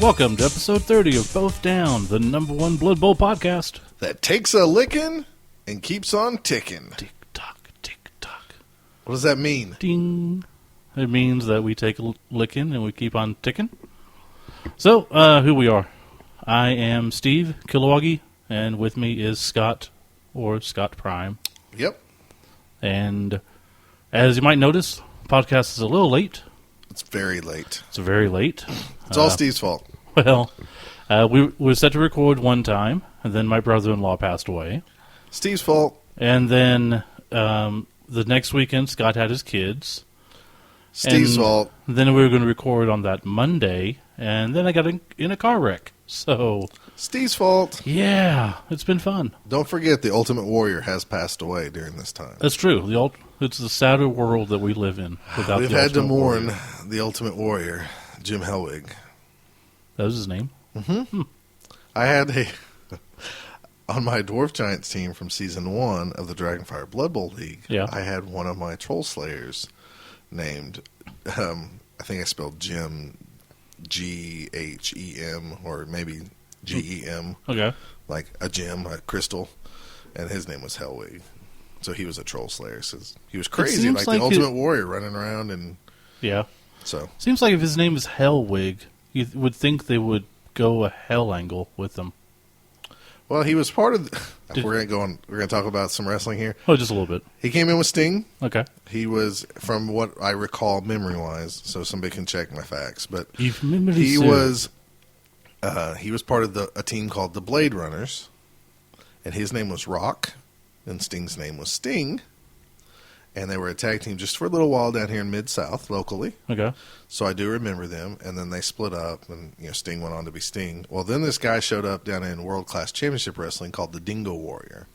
Welcome to episode 30 of Both Down, the #1 Blood Bowl podcast. That takes a licking and keeps on ticking. Tick-tock, tick-tock. What does that mean? Ding. It means that we take a licking and we keep on ticking. So, who we are. I am Steve Kilowagi, and with me is Scott, or Scott Prime. Yep. And as you might notice, the podcast is a little late. It's very late. It's very late. It's all Steve's fault. Well, we were set to record one time, and then my brother-in-law passed away. Steve's fault. And then the next weekend, Scott had his kids. Steve's fault. Then we were going to record on that Monday, and then I got in a car wreck. So Steve's fault. Yeah, it's been fun. Don't forget, the Ultimate Warrior has passed away during this time. That's true. It's the sadder world that we live in. Without We've the had to Ultimate mourn Warrior. the Ultimate Warrior, Jim Hellwig. That was his name? Mm-hmm. I had on my Dwarf Giants team from Season 1 of the Dragonfire Blood Bowl League, Yeah. I had one of my Troll Slayers named, I think I spelled Jim Ghem, or maybe Gem, Okay. like a gem, a crystal, and his name was Hellwig. So he was a Troll Slayer. So he was crazy, seems like the like Ultimate Warrior running around, and Yeah. so Seems like if his name is Hellwig, you would think they would go a hell angle with him. well, he was part of. We're gonna talk about some wrestling here. Oh, just a little bit. He came in with Sting. Okay. He was, from what I recall memory wise, so somebody can check my facts, but If memory he serves. was part of a team called the Blade Runners, and his name was Rock, and Sting's name was Sting, and they were a tag team just for a little while down here in Mid-South locally. Okay. So I do remember them, and then they split up, and Sting went on to be Sting. Well, then this guy showed up down in World Class Championship Wrestling called the Dingo Warrior,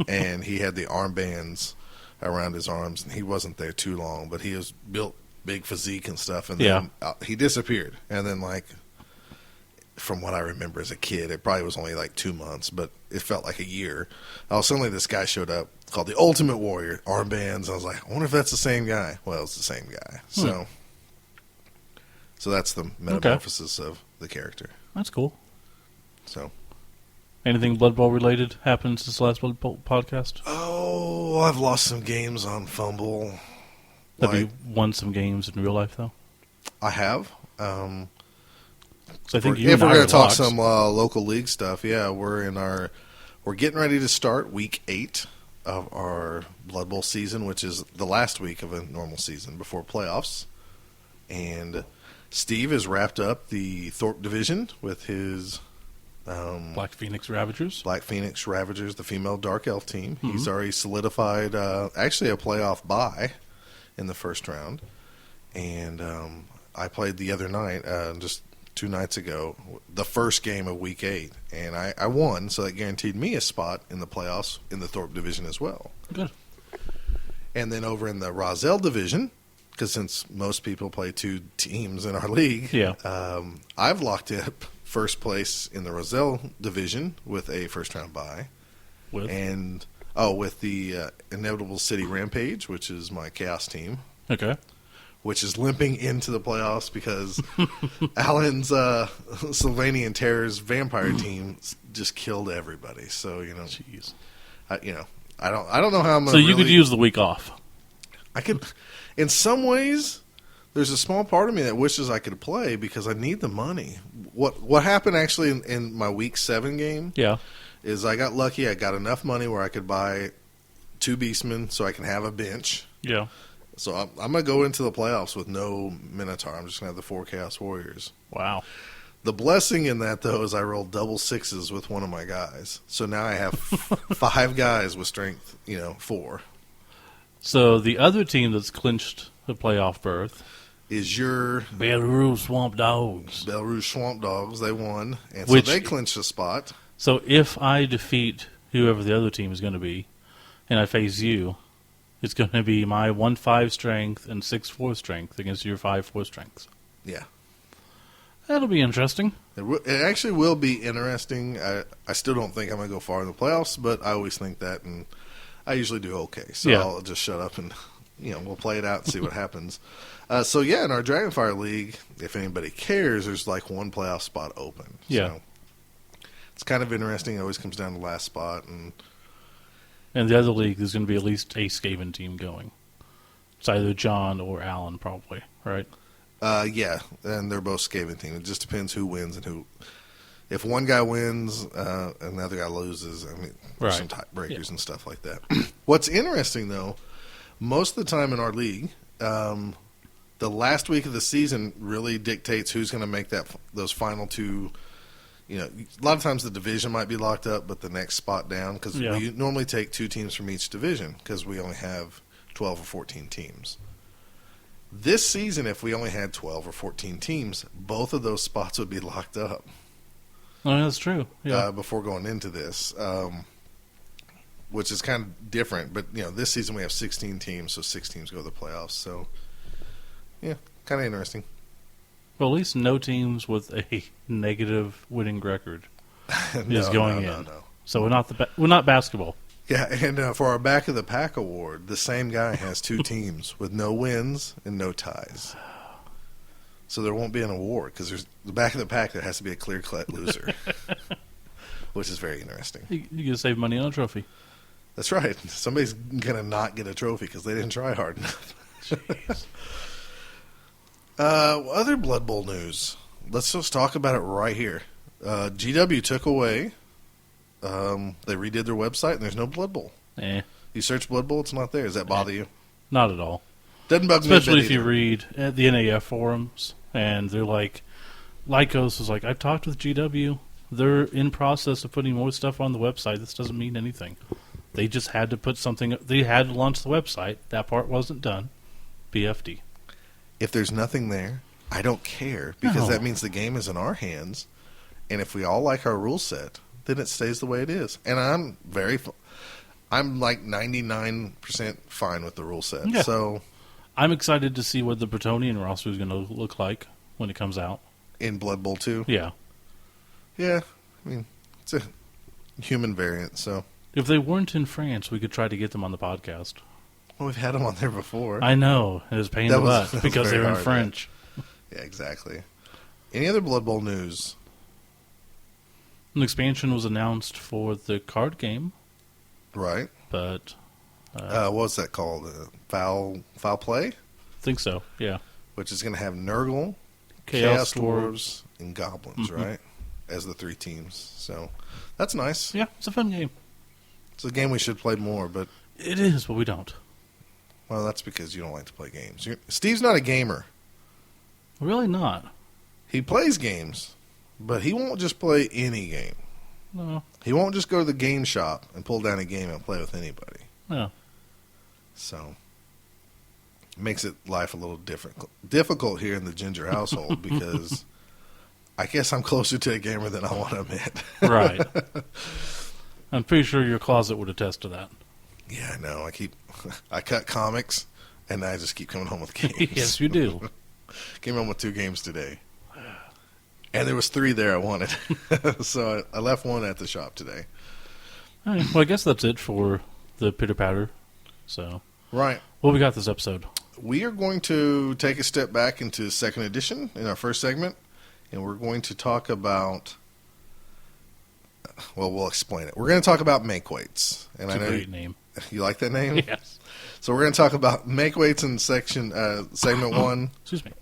and he had the armbands around his arms, and he wasn't there too long, but he was built big physique and stuff, and then he disappeared, and then from what I remember as a kid, it probably was only like 2 months, but it felt like a year. Suddenly this guy showed up called the Ultimate Warrior, armbands. I was like, I wonder if that's the same guy. Well, it's the same guy. So that's the metamorphosis of the character. That's cool. So, Anything Blood Bowl related happened since the last Blood Bowl podcast? I've lost some games on Fumble. Have you won some games in real life, though? I have. So I think if we're going to talk locked. some local league stuff, yeah, we're getting ready to start week 8 of our Blood Bowl season, which is the last week of a normal season before playoffs. And Steve has wrapped up the Thorpe division with his Black Phoenix Ravagers. Black Phoenix Ravagers, the female Dark Elf team. Mm-hmm. He's already solidified actually a playoff bye in the first round. And I played the other night, just 2 nights ago, the first game of week 8, and I won, so that guaranteed me a spot in the playoffs in the Thorpe division as well. Good. And then over in the Roselle division, because since most people play 2 teams in our league, I've locked up first place in the Roselle division with a first round bye. With the Inevitable City Rampage, which is my Chaos team. Okay. Which is limping into the playoffs because Alan's Sylvanian Terror's vampire team just killed everybody. So Jeez. I don't know how I'm going to. So you could use the week off. I could, in some ways. There's a small part of me that wishes I could play because I need the money. What happened actually in my week 7 game? Yeah. Is I got lucky. I got enough money where I could buy 2 Beastmen so I can have a bench. Yeah. So I'm going to go into the playoffs with no Minotaur. I'm just going to have the 4 Chaos Warriors. Wow. The blessing in that, though, is I rolled double 6s with one of my guys. So now I have 5 guys with strength, 4. So the other team that's clinched the playoff berth is your Belle Rouge Swamp Dogs. Belle Rouge Swamp Dogs. They won, and so they clinched the spot. So if I defeat whoever the other team is going to be, and I face you, it's going to be my 1-5 strength and 6-4 strength against your 5-4 strengths. Yeah. That'll be interesting. It actually will be interesting. I still don't think I'm going to go far in the playoffs, but I always think that, and I usually do okay. So I'll just shut up and we'll play it out and see what happens. So yeah, in our Dragonfire League, if anybody cares, there's like one playoff spot open. Yeah. So it's kind of interesting. It always comes down to the last spot. And the other league, there's going to be at least a Skaven team going. It's either John or Alan, probably, right? Yeah, and they're both Skaven team. It just depends who wins and who. If one guy wins and the other guy loses, I mean, there's some tiebreakers and stuff like that. What's interesting, though, most of the time in our league, the last week of the season really dictates who's going to make those final two. A lot of times the division might be locked up, but the next spot down, because we normally take 2 teams from each division because we only have 12 or 14 teams. This season, if we only had 12 or 14 teams, both of those spots would be locked up. Oh, that's true. Yeah. Before going into this, which is kind of different. But this season we have 16 teams, so 6 teams go to the playoffs. So, yeah, kind of interesting. Well, at least no teams with a negative winning record is going in. No. So we're not basketball. Yeah, and for our Back of the Pack award, the same guy has 2 teams with no wins and no ties. So there won't be an award because there's the Back of the Pack. There has to be a clear-cut loser, which is very interesting. You can save money on a trophy. That's right. Somebody's going to not get a trophy because they didn't try hard enough. Jeez. Other Blood Bowl news. Let's just talk about it right here. GW took away. They redid their website, and there's no Blood Bowl. You search Blood Bowl, it's not there. Does that bother you? Not at all. Doesn't bug me. Especially if you read the NAF forums, and they're like, Lycos was like, I've talked with GW. They're in process of putting more stuff on the website. This doesn't mean anything. They just had to put something. They had to launch the website. That part wasn't done. BFD. If there's nothing there, I don't care because that means the game is in our hands. And if we all like our rule set, then it stays the way it is. And I'm like 99% fine with the rule set. Yeah. So I'm excited to see what the Bretonian roster is going to look like when it comes out. In Blood Bowl 2? Yeah. Yeah. I mean, it's a human variant, so. If they weren't in France, we could try to get them on the podcast. Well, we've had them on there before. I know. It was a pain in the butt because they were in French. Yeah, exactly. Any other Blood Bowl news? An expansion was announced for the card game. Right. But what's that called? Foul Play? I think so, yeah. Which is going to have Nurgle, Chaos Dwarves, and Goblins, right? As the 3 teams. So that's nice. Yeah, it's a fun game. It's a game we should play more, but... It is, but we don't. Well, that's because you don't like to play games. Steve's not a gamer. Really not. He plays games, but he won't just play any game. No. He won't just go to the game shop and pull down a game and play with anybody. No. So, it makes life a little difficult here in the Ginger household because I guess I'm closer to a gamer than I want to admit. Right. I'm pretty sure your closet would attest to that. Yeah, I know. I cut comics, and I just keep coming home with games. Yes, you do. Came home with 2 games today. And there was 3 there I wanted. So I left 1 at the shop today. All right. Well, I guess that's it for the Pitter Patter. So, right. What we got this episode? We are going to take a step back into 2nd edition in our first segment, and we're going to talk about... Well, we'll explain it. We're going to talk about Makeweights. And It's I know a great name. You like that name? Yes. So we're going to talk about Makeweights in segment 1. Excuse me.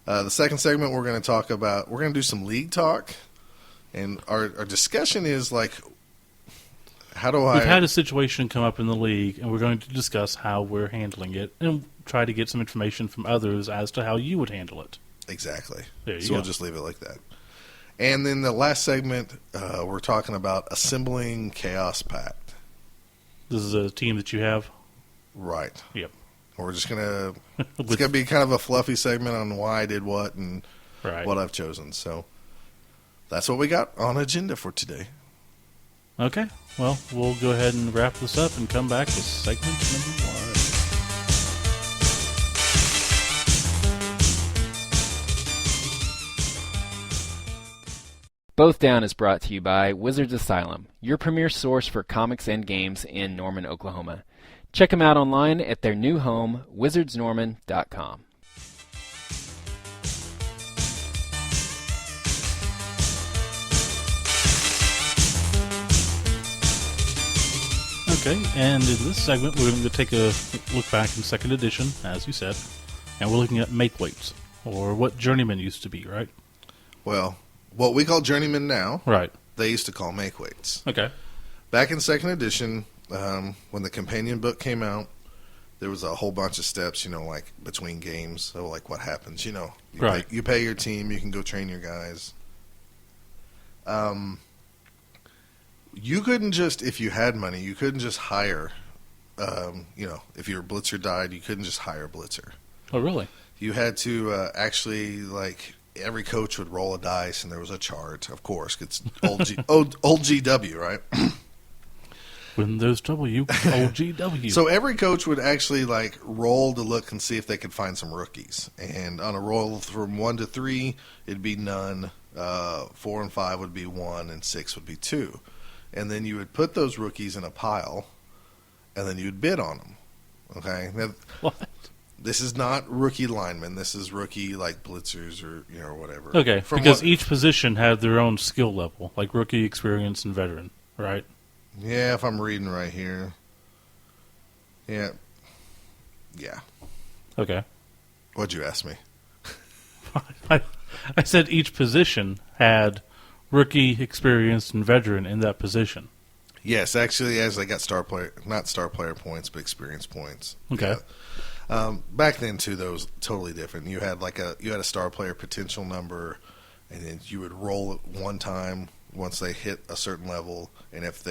The second segment we're going to do some league talk. And our discussion is like, We've had a situation come up in the league, and we're going to discuss how we're handling it and try to get some information from others as to how you would handle it. Exactly. There you So go. we'll just leave it like that. And then the last segment, we're talking about assembling Chaos Pact. This is a team that you have? Right. Yep. We're just going to... It's going to be kind of a fluffy segment on why I did what and what I've chosen. So that's what we got on agenda for today. Okay. Well, we'll go ahead and wrap this up and come back with segment number 1. Both Down is brought to you by Wizards Asylum, your premier source for comics and games in Norman, Oklahoma. Check them out online at their new home, wizardsnorman.com. Okay, and in this segment, we're going to take a look back in 2nd edition, as you said, and we're looking at Makeweights, or what Journeyman used to be, right? Well, what we call Journeyman now, Right. they used to call Makeweights. Okay. Back in 2nd edition, when the companion book came out, there was a whole bunch of steps, like between games. So, like, what happens, Right. You pay your team, you can go train your guys. You couldn't just, if you had money, you couldn't just hire, if your blitzer died, you couldn't just hire a blitzer. Oh, really? You had to actually, like, every coach would roll a dice, and there was a chart, of course. It's old GW, right? When there's trouble, you old GW. So every coach would actually, like, roll to look and see if they could find some rookies. And on a roll from 1 to 3, it'd be none. 4 and 5 would be 1, and 6 would be 2. And then you would put those rookies in a pile, and then you would bid on them. Okay? Now, What? this is not rookie linemen. This is rookie, like, blitzers or whatever. Okay, because each position had their own skill level, like rookie, experience, and veteran, right? Yeah, if I'm reading right here. Yeah. Yeah. Okay. What'd you ask me? I said each position had rookie, experienced, and veteran in that position. Yes, actually, as they got not star player points, but experience points. Okay. Yeah. Back then, too, that was totally different. You had a star player potential number, and then you would roll it one time once they hit a certain level. And if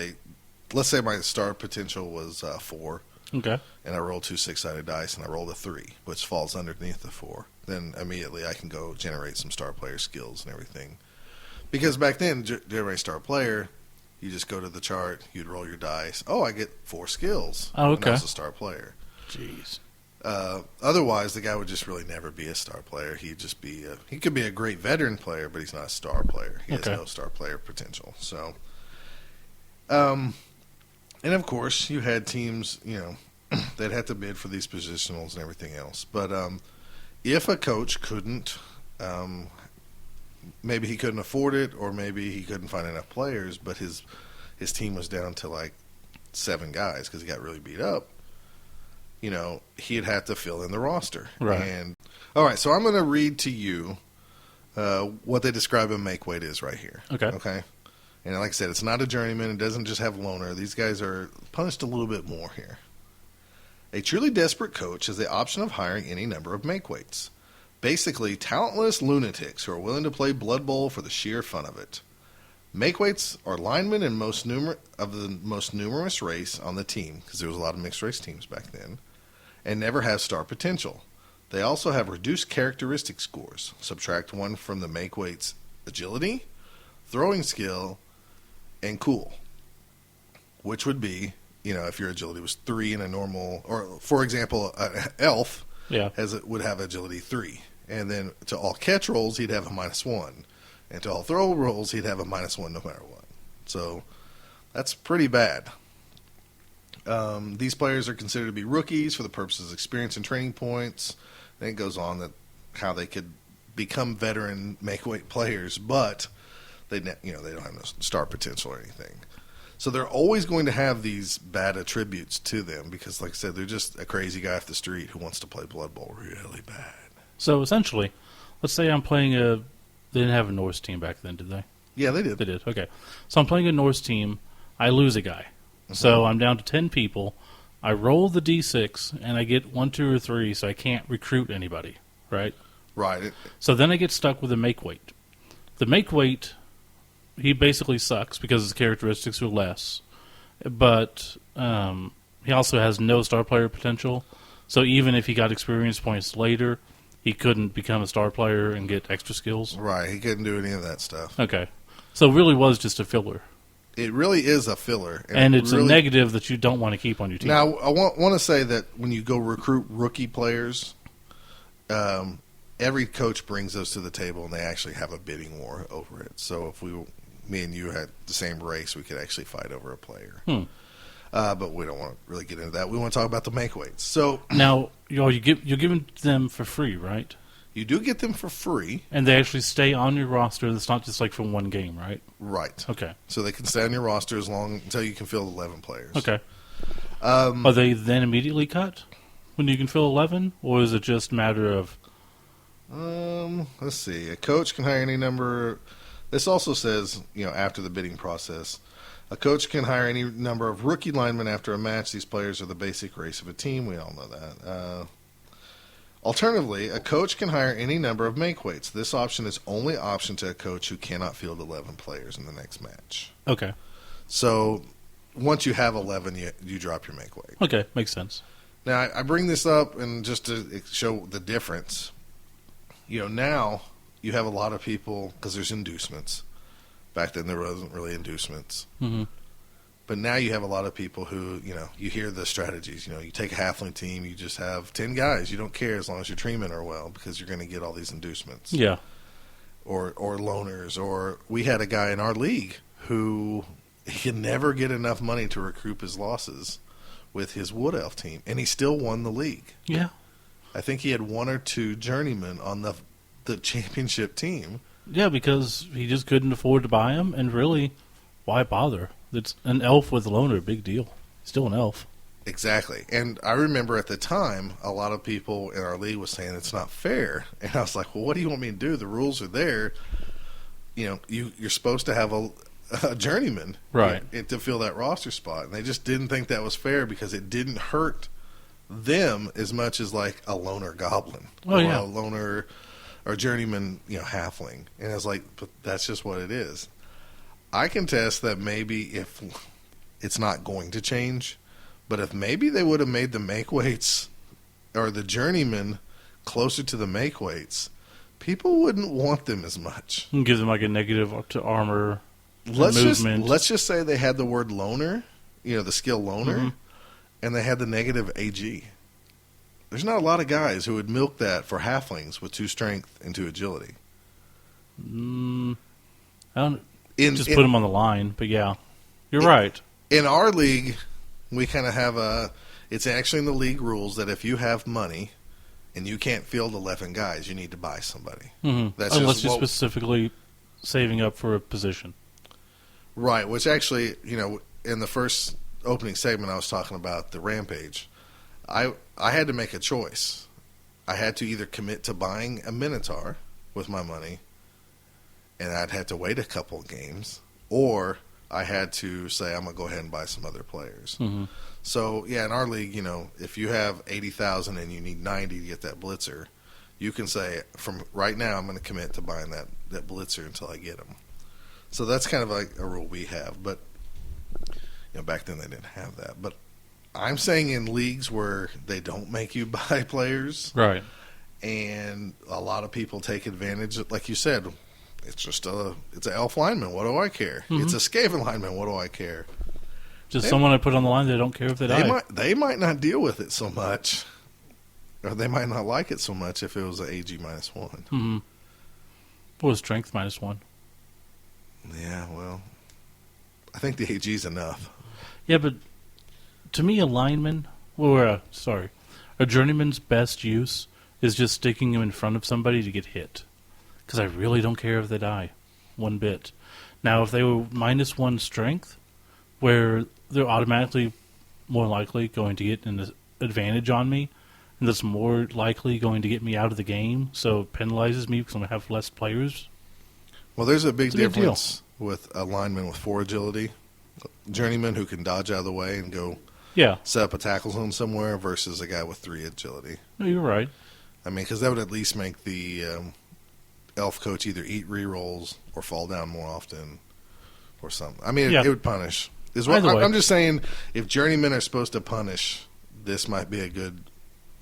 let's say my star potential was 4, Okay. and I rolled 2 6-sided dice, and I rolled a 3, which falls underneath the 4, then immediately I can go generate some star player skills and everything. Because back then, generate star player, you just go to the chart, you'd roll your dice. Oh, I get 4 skills. Oh, okay. And that's a star player. Jeez. Otherwise, the guy would just really never be a star player. He'd just be he could be a great veteran player, but he's not a star player. He has no star player potential. So, and of course, you had teams, that had to bid for these positionals and everything else. But if a coach couldn't, maybe he couldn't afford it, or maybe he couldn't find enough players, but his team was down to like 7 guys because he got really beat up, he'd have to fill in the roster. Right. And all right, so I'm going to read to you what they describe a makeweight is right here. Okay. Okay. And like I said, it's not a journeyman. It doesn't just have loner. These guys are punished a little bit more here. A truly desperate coach has the option of hiring any number of makeweights. Basically, talentless lunatics who are willing to play Blood Bowl for the sheer fun of it. Makeweights are linemen of the most numerous race on the team, because there was a lot of mixed race teams back then, and never have star potential. They also have reduced characteristic scores. Subtract 1 from the makeweight's agility, throwing skill, and cool, which would be, if your agility was 3 in a normal, or for example, an elf would have agility 3. And then to all catch rolls, he'd have a -1. And to all throw rolls, he'd have a -1 no matter what. So that's pretty bad. These players are considered to be rookies for the purposes of experience and training points. Then it goes on that how they could become veteran makeweight players, but they don't have no star potential or anything. So they're always going to have these bad attributes to them because, like I said, they're just a crazy guy off the street who wants to play Blood Bowl really bad. So essentially, let's say I'm playing they didn't have a Norse team back then, did they? Yeah, they did. They did, okay. So I'm playing a Norse team. I lose a guy. Mm-hmm. So I'm down to 10 people. I roll the D6, and I get 1, 2, or 3, so I can't recruit anybody, right? Right. So then I get stuck with a makeweight. The makeweight, he basically sucks because his characteristics are less. But he also has no star player potential. So even if he got experience points later, he couldn't become a star player and get extra skills. Right, he couldn't do any of that stuff. Okay. So it really was just a filler. It really is a filler. And it's really a negative that you don't want to keep on your team. Now, I want to say that when you go recruit rookie players, every coach brings those to the table, and they actually have a bidding war over it. So if me and you had the same race, we could actually fight over a player. But we don't want to really get into that. We want to talk about the makeweights. So now, you're giving them for free, right? You do get them for free. And they actually stay on your roster. It's not just like for one game, right? Right. Okay. So they can stay on your roster until you can fill 11 players. Okay. Are they then immediately cut when you can fill 11? Or is it just a matter of... let's see. A coach can hire any number... This also says, after the bidding process, a coach can hire any number of rookie linemen after a match. These players are the basic race of a team. We all know that. Alternatively, a coach can hire any number of makeweights. This option is only option to a coach who cannot field 11 players in the next match. Okay. So once you have 11, you drop your makeweight. Okay, makes sense. Now, I bring this up and just to show the difference. Now you have a lot of people, because there's inducements. Back then there wasn't really inducements. Mm-hmm. But now you have a lot of people who, you hear the strategies. You take a halfling team, you just have 10 guys. You don't care as long as your treemen are well, because you're going to get all these inducements. Yeah. Or loners. Or we had a guy in our league who he could never get enough money to recoup his losses with his wood elf team, and he still won the league. Yeah. I think he had 1 or 2 journeymen on the championship team. Yeah, because he just couldn't afford to buy them, and really, why bother? It's an elf with a loner, big deal. Still an elf. Exactly. And I remember at the time, a lot of people in our league was saying it's not fair. And I was like, well, what do you want me to do? The rules are there. You're supposed to have a journeyman, right, to fill that roster spot. And they just didn't think that was fair because it didn't hurt them as much as like a loner goblin or a loner or journeyman, halfling. And I was like, but that's just what it is. I can test that maybe if it's not going to change, but if maybe they would have made the makeweights or the journeyman closer to the makeweights, people wouldn't want them as much. And give them like a negative to armor. Let's movement. just say they had the word loner, the skill loner, and they had the negative AG. There's not a lot of guys who would milk that for halflings with 2 strength and 2 agility. I don't put them on the line, but yeah, you're right. In our league, we kind of have it's actually in the league rules that if you have money and you can't field 11 guys, you need to buy somebody. Mm-hmm. That's unless you're specifically saving up for a position. Right, which actually, in the first opening segment I was talking about the Rampage, I had to make a choice. I had to either commit to buying a Minotaur with my money, and I'd had to wait a couple of games, or I had to say I'm going to go ahead and buy some other players. Mm-hmm. So, yeah, in our league, if you have 80,000 and you need 90 to get that Blitzer, you can say, from right now, I'm going to commit to buying that Blitzer until I get him. So that's kind of like a rule we have. But, back then they didn't have that. But I'm saying in leagues where they don't make you buy players. Right. And a lot of people take advantage of, like you said, it's an elf lineman. What do I care? Mm-hmm. It's a Skaven lineman. What do I care? Just someone I put on the line. They don't care if they die. They might not deal with it so much, or they might not like it so much if it was an AG -1. Mm-hmm. What was strength -1? Yeah, well, I think the AG is enough. Yeah, but to me, a journeyman's best use is just sticking him in front of somebody to get hit. Because I really don't care if they die, one bit. Now, if they were -1 strength, where they're automatically more likely going to get an advantage on me, and that's more likely going to get me out of the game, so it penalizes me because I'm going to have less players. Well, there's a big difference with a lineman with 4 agility, journeyman who can dodge out of the way and go set up a tackle zone somewhere, versus a guy with 3 agility. No, you're right. I mean, because that would at least make the elf coach either eat rerolls or fall down more often or something. I mean, it would punish. I'm just saying, if journeymen are supposed to punish, this might be a good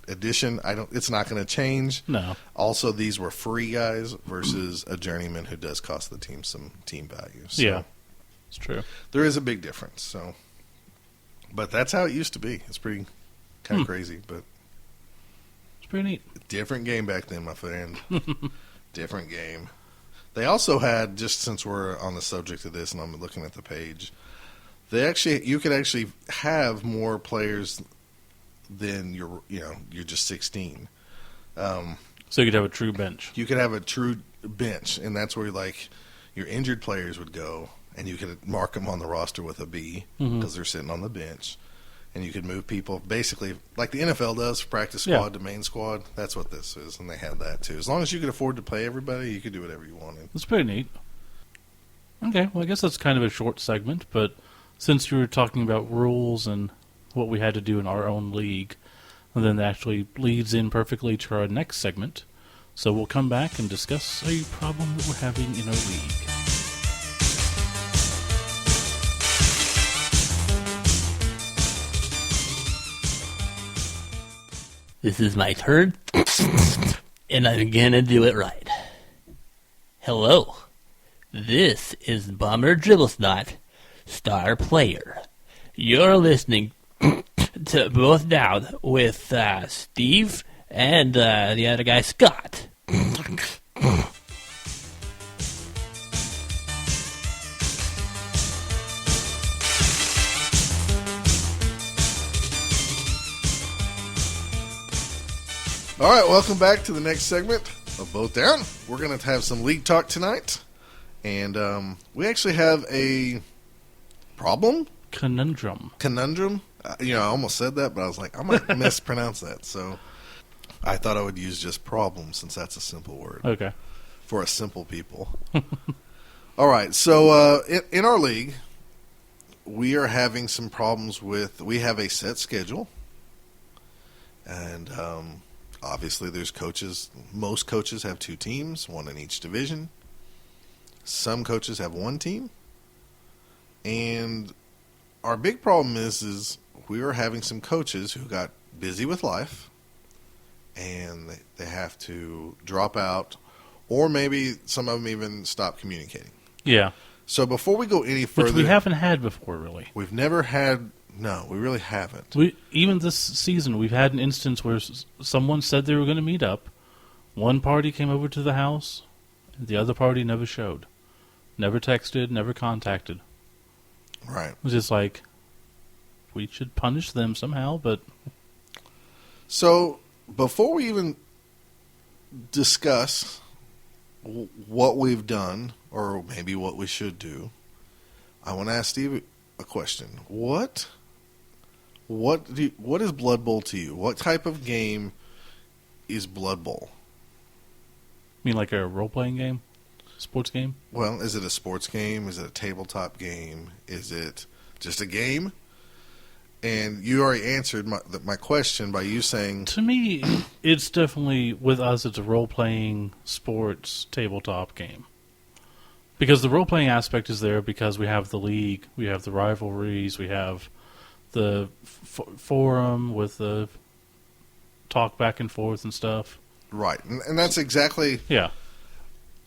addition. It's not going to change. No. Also, these were free guys versus a journeyman who does cost the team some team value. So yeah, it's true. There is a big difference. So, but that's how it used to be. It's pretty kind of crazy, but It's pretty neat. Different game back then, my friend. Different game. They also had, just since we're on the subject of this and I'm looking at the page, you could actually have more players than you're just 16. So you could have a true bench. You could have a true bench, and that's where your injured players would go, and you could mark them on the roster with a B because they're sitting on the bench. And you could move people basically like the NFL does, practice squad to main squad. That's what this is, and they had that too. As long as you could afford to pay everybody, you could do whatever you wanted. That's pretty neat. Okay, well, I guess that's kind of a short segment, but since you were talking about rules and what we had to do in our own league, then that actually leads in perfectly to our next segment. So we'll come back and discuss a problem that we're having in our league. This is my turn, and I'm gonna do it right. Hello, this is Bomber Dribblesnot, star player. You're listening to Both Down with Steve and the other guy, Scott. All right, welcome back to the next segment of Both Down. We're going to have some league talk tonight, and we actually have a problem? Conundrum. I almost said that, but I was like, I might mispronounce that, so I thought I would use just problem since that's a simple word. Okay. For us simple people. All right, so in our league, we are having some problems we have a set schedule, and obviously there's coaches. Most coaches have 2 teams, 1 in each division. Some coaches have 1 team. And our big problem is we are having some coaches who got busy with life, and they have to drop out, or maybe some of them even stop communicating. Yeah. So before we go any further... Which we haven't had before, really. We've never had... No, we really haven't. Even this season, we've had an instance where someone said they were going to meet up. One party came over to the house. The other party never showed. Never texted, never contacted. Right. It was just like, we should punish them somehow, but... So, before we even discuss what we've done, or maybe what we should do, I want to ask Steve a question. What is Blood Bowl to you? What type of game is Blood Bowl? You mean like a role-playing game? Sports game? Well, is it a sports game? Is it a tabletop game? Is it just a game? And you already answered my question by you saying... To me, it's definitely, with us, it's a role-playing sports tabletop game. Because the role-playing aspect is there because we have the league, we have the rivalries, we have the forum with the talk back and forth and stuff. Right, and that's exactly... Yeah.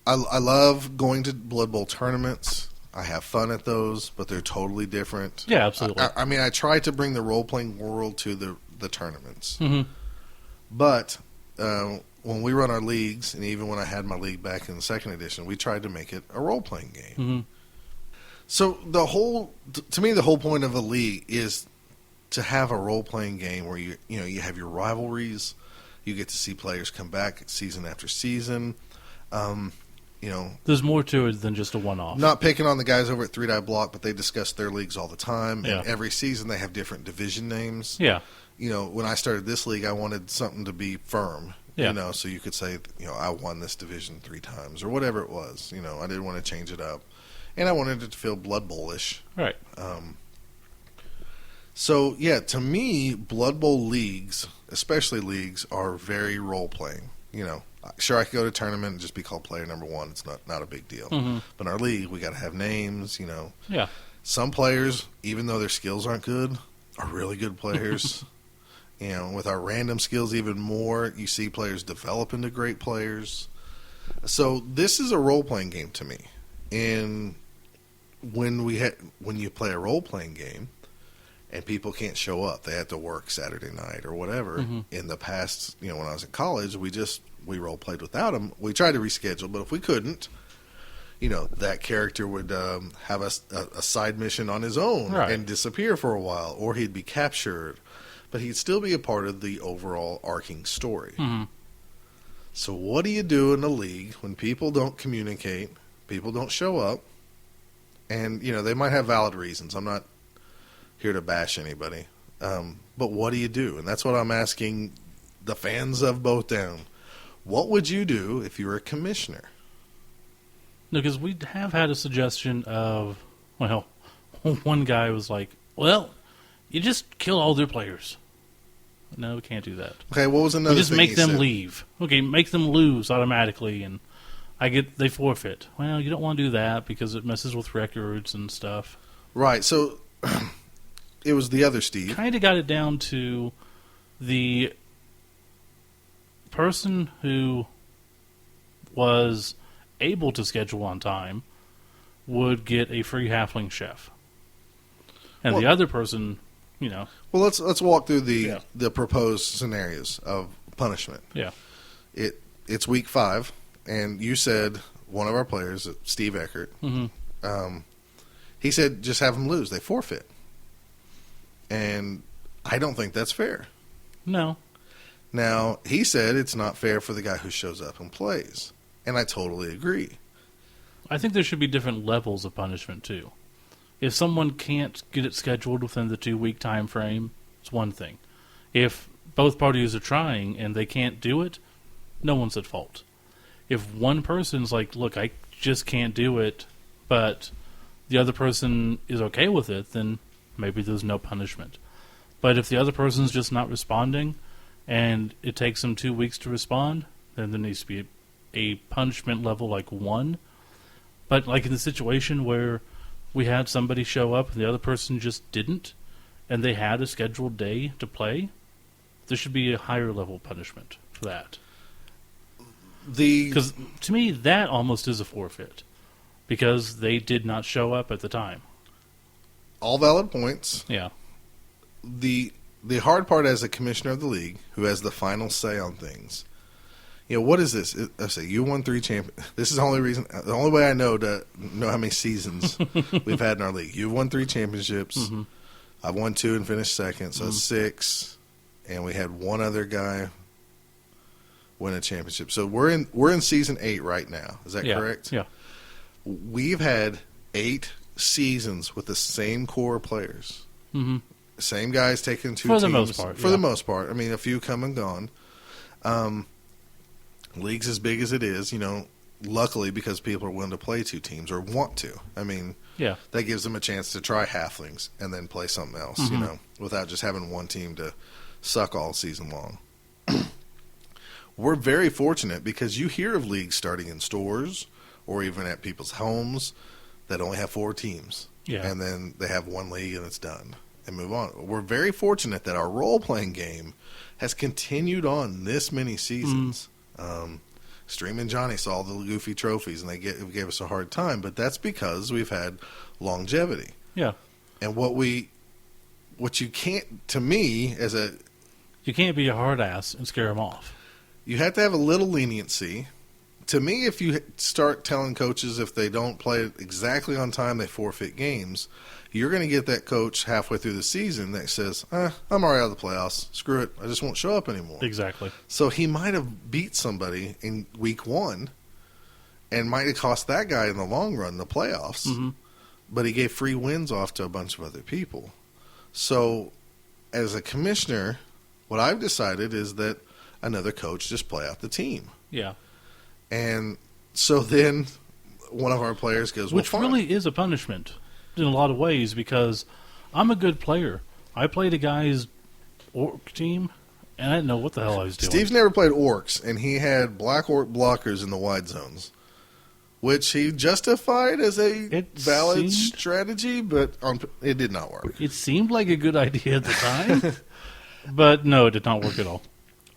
I love going to Blood Bowl tournaments. I have fun at those, but they're totally different. Yeah, absolutely. I mean, I try to bring the role-playing world to the tournaments. Mm-hmm. But when we run our leagues, and even when I had my league back in the 2nd edition, we tried to make it a role-playing game. Mm-hmm. So to me, the whole point of a league is to have a role-playing game where you have your rivalries. You get to see players come back season after season. There's more to it than just a one-off. Not picking on the guys over at 3 Die Block, but they discuss their leagues all the time. Yeah. And every season they have different division names. Yeah. When I started this league, I wanted something to be firm. Yeah. So you could say, I won this division 3 times or whatever it was. I didn't want to change it up. And I wanted it to feel Blood Bowl-ish. Right. So, yeah, to me, Blood Bowl leagues, especially leagues, are very role-playing. Sure, I could go to a tournament and just be called player number 1. It's not a big deal. Mm-hmm. But in our league, we got to have names, Yeah. Some players, even though their skills aren't good, are really good players. With our random skills even more, you see players develop into great players. So this is a role-playing game to me. And when you play a role-playing game, and people can't show up. They have to work Saturday night or whatever. In the past, when I was in college, we role played without him. We tried to reschedule, but if we couldn't, that character would have a side mission on his own and disappear for a while, or he'd be captured, but he'd still be a part of the overall arcing story. So what do you do in a league when people don't communicate, people don't show up, and they might have valid reasons. I'm not here to bash anybody, but what do you do? And that's what I'm asking the fans of Both Down. What would you do if you were a commissioner? No, because we have had a suggestion of, one guy was like, well, you just kill all their players. No, we can't do that. Okay, what was another thing? We just thing make them said? leave. Okay, make them lose automatically, and they forfeit. Well, you don't want to do that because it messes with records and stuff. Right, so it was the other Steve. Kind of got it down to the person who was able to schedule on time would get a free halfling chef, and the other person, Well, let's walk through the proposed scenarios of punishment. Yeah, it's week 5, and you said one of our players, Steve Eckert, he said just have them lose. They forfeit, and I don't think that's fair. No. Now, he said it's not fair for the guy who shows up and plays, and I totally agree. I think there should be different levels of punishment, too. If someone can't get it scheduled within the 2-week time frame, it's one thing. If both parties are trying and they can't do it, no one's at fault. If one person's like, look, I just can't do it, but the other person is okay with it, then maybe there's no punishment. But if the other person's just not responding, and it takes them 2 weeks to respond, then there needs to be a punishment level like 1. But like in the situation where we had somebody show up and the other person just didn't, and they had a scheduled day to play, there should be a higher level punishment for that. Because to me, that almost is a forfeit, because they did not show up at the time. All valid points. Yeah. The hard part as a commissioner of the league, who has the final say on things, what is this? I say you won 3 champions. This is the only way I know to know how many seasons we've had in our league. You've won 3 championships. I've won 2 and finished second, so 6. And we had one other guy win a championship. So we're in season 8 right now. Is that correct? Yeah. We've had 8 seasons with the same core players. Same guys taking 2 teams. For the most part. For the most part. I mean, a few come and gone. League's as big as it is, luckily because people are willing to play 2 teams or want to. I mean, that gives them a chance to try halflings and then play something else, without just having one team to suck all season long. We're very fortunate because you hear of leagues starting in stores or even at people's homes that only have 4 teams. Yeah. And then they have one league and it's done and move on. We're very fortunate that our role-playing game has continued on this many seasons. Stream and Johnny saw the goofy trophies and they gave us a hard time, but that's because we've had longevity. Yeah. And what you can't, to me, you can't be a hard ass and scare them off. You have to have a little leniency. To me, if you start telling coaches if they don't play exactly on time, they forfeit games, you're going to get that coach halfway through the season that says, I'm already out of the playoffs. Screw it. I just won't show up anymore. Exactly. So he might have beat somebody in week 1 and might have cost that guy in the long run the playoffs, but he gave free wins off to a bunch of other people. So as a commissioner, what I've decided is that another coach just play out the team. Yeah. And so then one of our players goes, which really is a punishment in a lot of ways, because I'm a good player. I played a guy's orc team, and I didn't know what the hell I was doing. Steve's never played orcs, and he had black orc blockers in the wide zones, which he justified as a valid strategy, but it did not work. It seemed like a good idea at the time, but no, it did not work at all.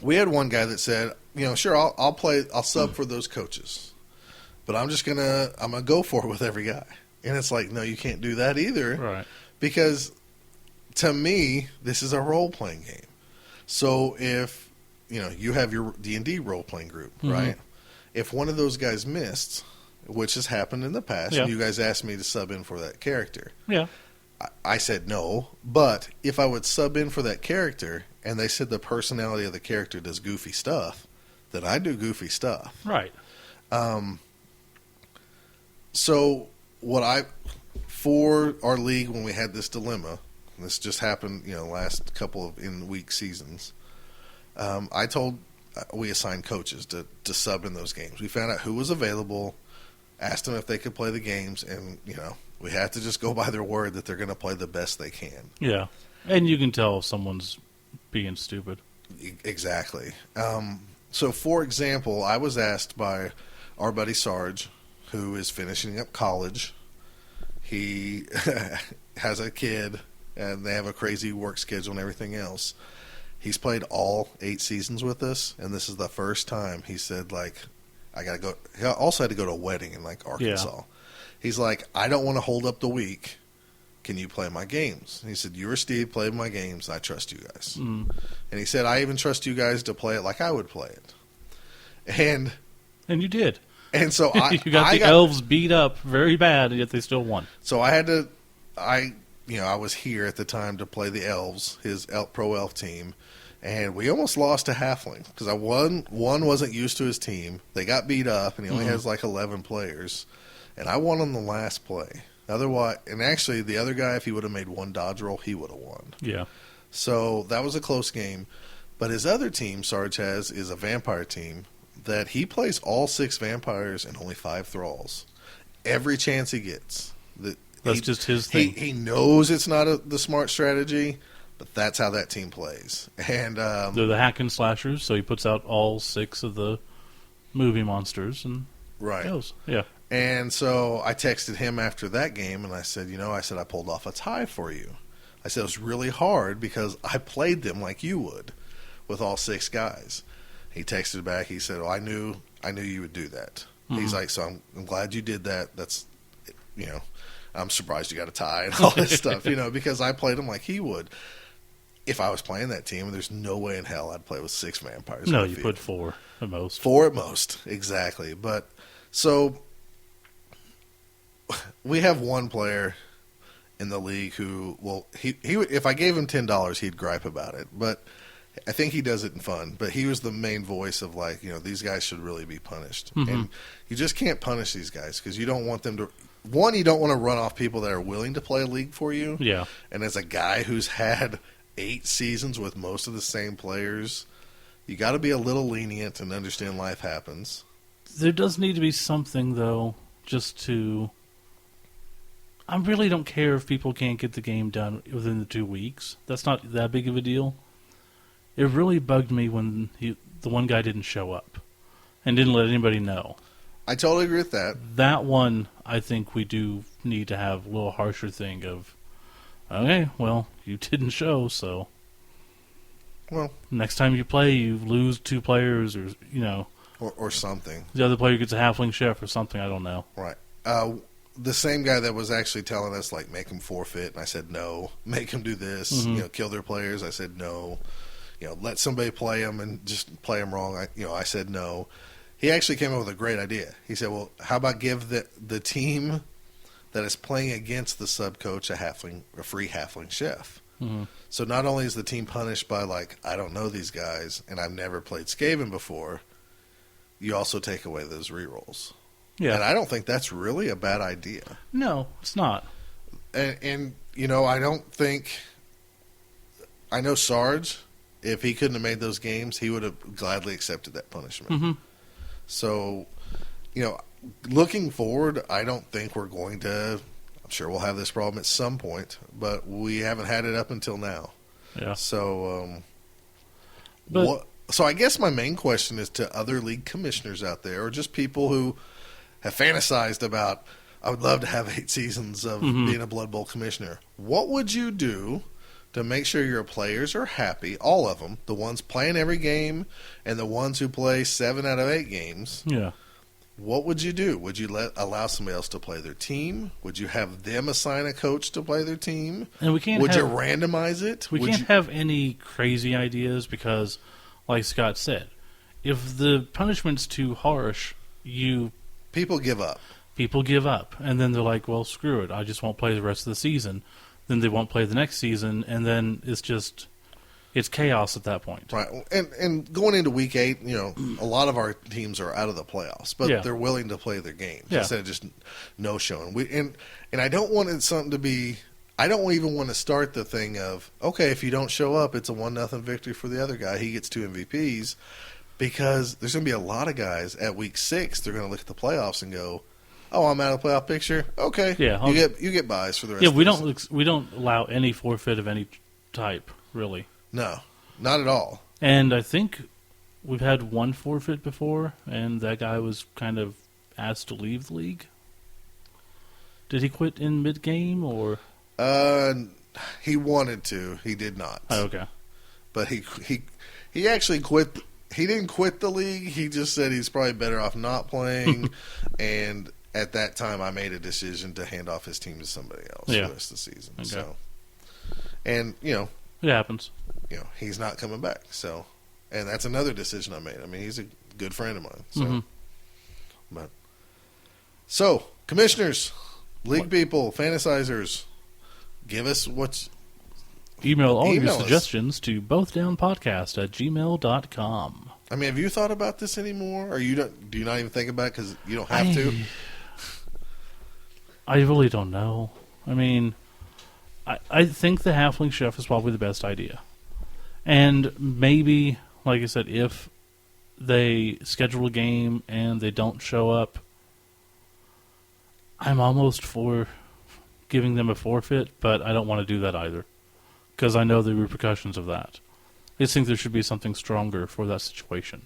We had one guy that said, sure, I'll sub for those coaches, but I'm gonna go for it with every guy. And it's like, no, you can't do that either. Right. Because to me, this is a role-playing game. So if, you have your D&D role-playing group, right? If one of those guys missed, which has happened in the past, and you guys asked me to sub in for that character. Yeah. I said no, but if I would sub in for that character and they said the personality of the character does goofy stuff, then I do goofy stuff. Right. So for our league when we had this dilemma, this just happened, last couple of in-week seasons, we assigned coaches to sub in those games. We found out who was available, asked them if they could play the games, and, we have to just go by their word that they're going to play the best they can. Yeah. And you can tell if someone's being stupid. Exactly. So, for example, I was asked by our buddy Sarge, who is finishing up college. He has a kid, and they have a crazy work schedule and everything else. He's played all 8 seasons with us, and this is the first time he said, I got to go. He also had to go to a wedding in, Arkansas. Yeah. He's like, I don't want to hold up the week. Can you play my games? And he said, you or Steve played my games. I trust you guys. And he said, I even trust you guys to play it like I would play it. And you did. And so you got the elves beat up very bad, yet they still won. So I was here at the time to play the elves, his pro elf team, and we almost lost to Halfling because one wasn't used to his team. They got beat up, and he only has 11 players, and I won on the last play. Otherwise, and actually, the other guy, if he would have made one dodge roll, he would have won. Yeah. So that was a close game. But his other team, Sarge is a vampire team that he plays all 6 vampires and only 5 thralls. Every chance he gets. That's just his thing. He knows it's not the smart strategy, but that's how that team plays. And they're the hack and slashers, so he puts out all 6 of the movie monsters and goes. Yeah. And so I texted him after that game, and I said, I pulled off a tie for you. I said it was really hard because I played them like you would with all 6 guys. He texted back. He said, I knew you would do that. He's like, so I'm glad you did that. That's, I'm surprised you got a tie and all this stuff, because I played him like he would. If I was playing that team, there's no way in hell I'd play with 6 vampires. No, you put 4 at most. 4 at most, exactly. But so we have one player in the league who, he if I gave him $10, he'd gripe about it. But I think he does it in fun. But he was the main voice of these guys should really be punished. And you just can't punish these guys because you don't want them to. One, you don't want to run off people that are willing to play a league for you. Yeah. And as a guy who's had 8 seasons with most of the same players, you got to be a little lenient and understand life happens. There does need to be something, though, just to... I really don't care if people can't get the game done within the 2 weeks. That's not that big of a deal. It really bugged me when the one guy didn't show up and didn't let anybody know. I totally agree with that. That one, I think we do need to have a little harsher thing of, okay, well, you didn't show, so next time you play, you lose 2 players or, Or something. The other player gets a halfling chef or something, I don't know. Right. The same guy that was actually telling us, make him forfeit, and I said no. Make him do this, kill their players, I said no. Let somebody play them and just play them wrong, I said no. He actually came up with a great idea. He said, well, how about give the team that is playing against the sub-coach a free halfling chef? So not only is the team punished by, I don't know these guys, and I've never played Skaven before, you also take away those rerolls. Yeah. And I don't think that's really a bad idea. No, it's not. And I don't think... I know Sarge, if he couldn't have made those games, he would have gladly accepted that punishment. So, looking forward, I don't think we're going to... I'm sure we'll have this problem at some point, but we haven't had it up until now. Yeah. So, so I guess my main question is to other league commissioners out there, or just people who have fantasized about, I would love to have 8 seasons of being a Blood Bowl commissioner. What would you do to make sure your players are happy, all of them, the ones playing every game and the ones who play 7 out of 8 games? Yeah. what would you do? Would you allow somebody else to play their team? Would you have them assign a coach to play their team? And we can't. Would you randomize it? We can't have any crazy ideas because, like Scott said, if the punishment's too harsh, people give up. People give up, and then they're like, "Well, screw it. I just won't play the rest of the season." Then they won't play the next season, and then it's chaos at that point. Right, and going into week 8, a lot of our teams are out of the playoffs, but they're willing to play their games instead of just no showing. And I don't want it something to be. I don't even want to start the thing of, okay, if you don't show up, it's a 1-0 victory for the other guy. He gets 2 MVPs, because there's going to be a lot of guys at week 6. They're going to look at the playoffs and go, "Oh, I'm out of the playoff picture. Okay, you get buys for the rest." Yeah, of we the don't season. we don't allow any forfeit of any type, really. No, not at all. And I think we've had one forfeit before, and that guy was kind of asked to leave the league. Did he quit in mid-game, or? He wanted to. He did not. Oh, okay. But he actually quit. He didn't quit the league. He just said he's probably better off not playing. And at that time, I made a decision to hand off his team to somebody else for the rest of the season. Okay. So, and it happens. He's not coming back. So, and that's another decision I made. I mean, he's a good friend of mine. So, commissioners, league people, fantasizers, give us what's. Email all your Email us. suggestions to bothdownpodcast@gmail.com. I mean, have you thought about this anymore, or do you not even think about it because you don't have to? I really don't know. I mean, I think the Halfling Chef is probably the best idea. And maybe, like I said, if they schedule a game and they don't show up, I'm almost for giving them a forfeit, but I don't want to do that either, because I know the repercussions of that. I just think there should be something stronger for that situation,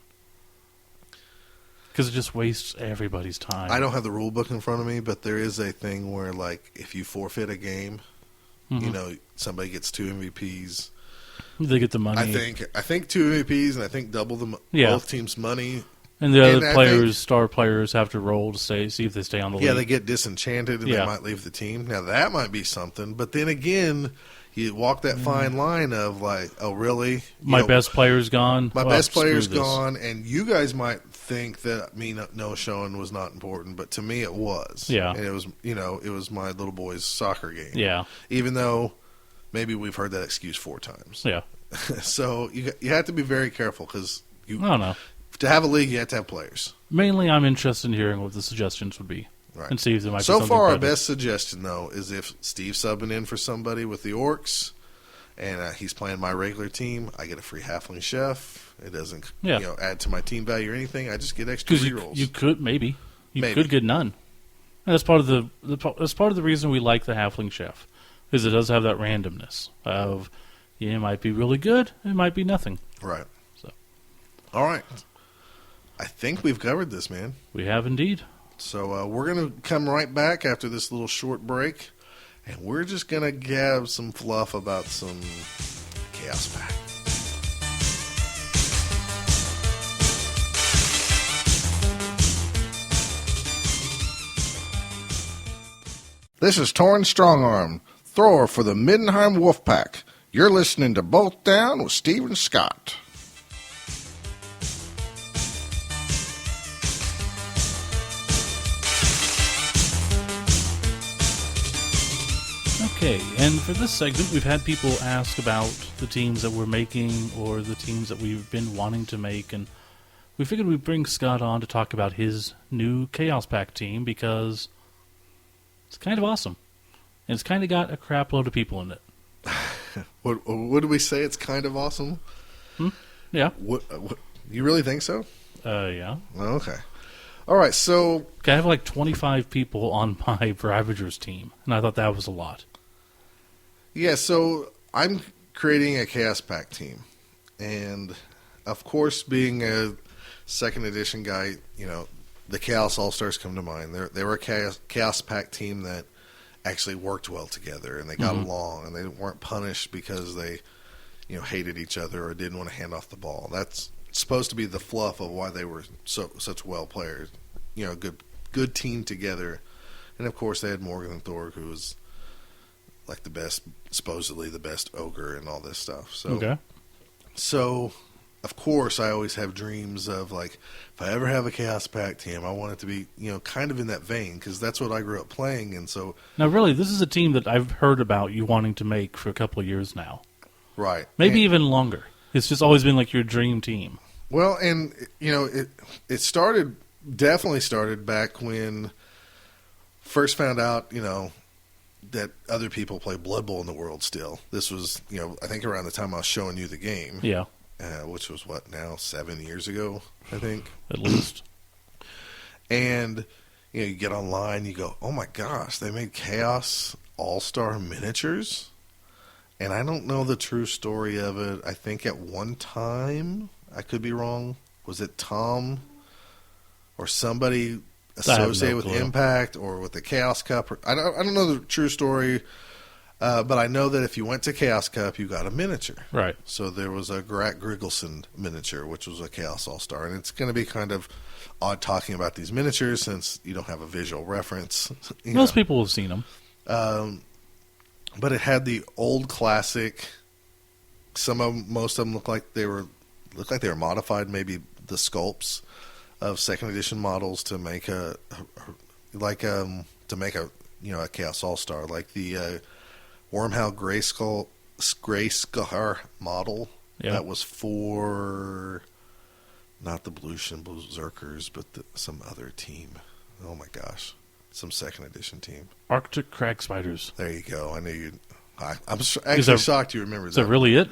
because it just wastes everybody's time. I don't have the rule book in front of me, but there is a thing where, like, if you forfeit a game, somebody gets 2 MVPs. They get the money. I think 2 MVPs, and I think double both teams' money. And the other players, star players, have to roll to see if they stay on the league. Yeah, they get disenchanted and they might leave the team. Now, that might be something. But then again, you walk that fine line of like, oh, really? My best player's gone? My best player's gone, and you guys might think that me no showing was not important, but to me it was. Yeah. And it was, it was my little boy's soccer game. Yeah. Even though maybe we've heard that excuse 4 times. Yeah. So you have to be very careful because I don't know. To have a league, you have to have players. Mainly, I'm interested in hearing what the suggestions would be. Right. And see if there might be so something far, our better. best suggestion, though, is if Steve's subbing in for somebody with the Orcs and he's playing my regular team, I get a free Halfling Chef. It doesn't add to my team value or anything. I just get extra rerolls. You could could get none. And that's part of the reason we like the Halfling Chef, because it does have that randomness of it might be really good, it might be nothing. Right. So, all right. I think we've covered this, man. We have indeed. So we're going to come right back after this little short break, and we're just going to gab some fluff about some Chaos Pact. This is Torn Strongarm, thrower for the Middenheim Wolfpack. You're listening to Both Down with Steve Scott. Okay, and for this segment, we've had people ask about the teams that we're making or the teams that we've been wanting to make, and we figured we'd bring Scott on to talk about his new Chaos Pact team because it's kind of awesome. And it's kind of got a crap load of people in it. What did we say? It's kind of awesome? Yeah. What, you really think so? Yeah. Okay. All right, so I have like 25 people on my Ravagers team, and I thought that was a lot. Yeah, so I'm creating a Chaos Pact team. And, of course, being a second edition guy, the Chaos All-Stars come to mind. They were a Chaos Pact team that actually worked well together, and they got along, and they weren't punished because they, hated each other or didn't want to hand off the ball. That's supposed to be the fluff of why they were such well players, a good team together. And of course, they had Morgan Thorg, who was like supposedly the best ogre and all this stuff. So of course, I always have dreams of like, if I ever have a Chaos Pact team, I want it to be, kind of in that vein, because that's what I grew up playing. And so, now, really, this is a team that I've heard about you wanting to make for a couple of years now. Right. Maybe even longer. It's just always been like your dream team. Well, and it definitely started back when first found out, that other people play Blood Bowl in the world still. This was, I think around the time I was showing you the game. Yeah. Which was what now, 7 years ago, I think. At least. And, you get online, you go, oh my gosh, they made Chaos All-Star miniatures? And I don't know the true story of it. I think at one time, I could be wrong, was it Tom or somebody associated with Impact or with the Chaos Cup? I don't know the true story, but I know that if you went to Chaos Cup, you got a miniature. Right. So there was a Grat Grigelson miniature, which was a Chaos All-Star. And it's going to be kind of odd talking about these miniatures since you don't have a visual reference. Most people have seen them. But it had the old classic. Most of them look like they were modified. Maybe the sculpts of second edition models to make a Chaos All-Star, like the Wormhound Grayscar model. Yeah. That was for not the Blution Berserkers, but some other team. Oh my gosh. Some second edition team. Arctic Crag Spiders. There you go. I knew you. I'm actually shocked you remember that. Is that really it?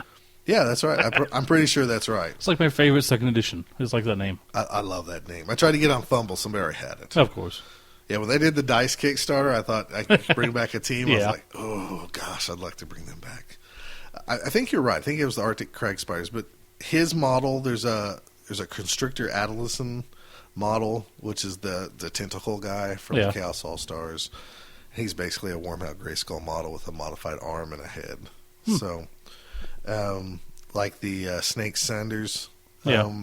Yeah, that's right. I'm pretty sure that's right. It's like my favorite second edition. It's like that name. I love that name. I tried to get on Fumble. Somebody already had it. Of course. Yeah, when they did the Dice Kickstarter, I thought I could bring back a team. Yeah. I was like, oh gosh, I'd like to bring them back. I think you're right. I think it was the Arctic Crag Spiders, but his model, there's a Constrictor Adolescent model, which is the tentacle guy from the Chaos All-Stars. He's basically a Wormhound Grayskull model with a modified arm and a head. So, like the Snake Sanders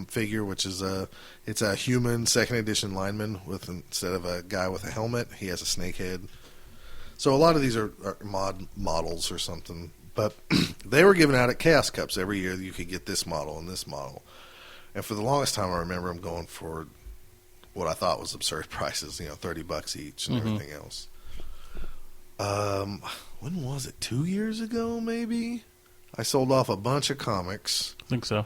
figure, which is it's a human second edition lineman with, instead of a guy with a helmet, he has a snake head. So a lot of these are models or something. But they were given out at Chaos Cups every year. You could get this model and this model. And for the longest time, I remember them going for what I thought was absurd prices, $30 each and everything else. When was it? 2 years ago, maybe? I sold off a bunch of comics. I think so.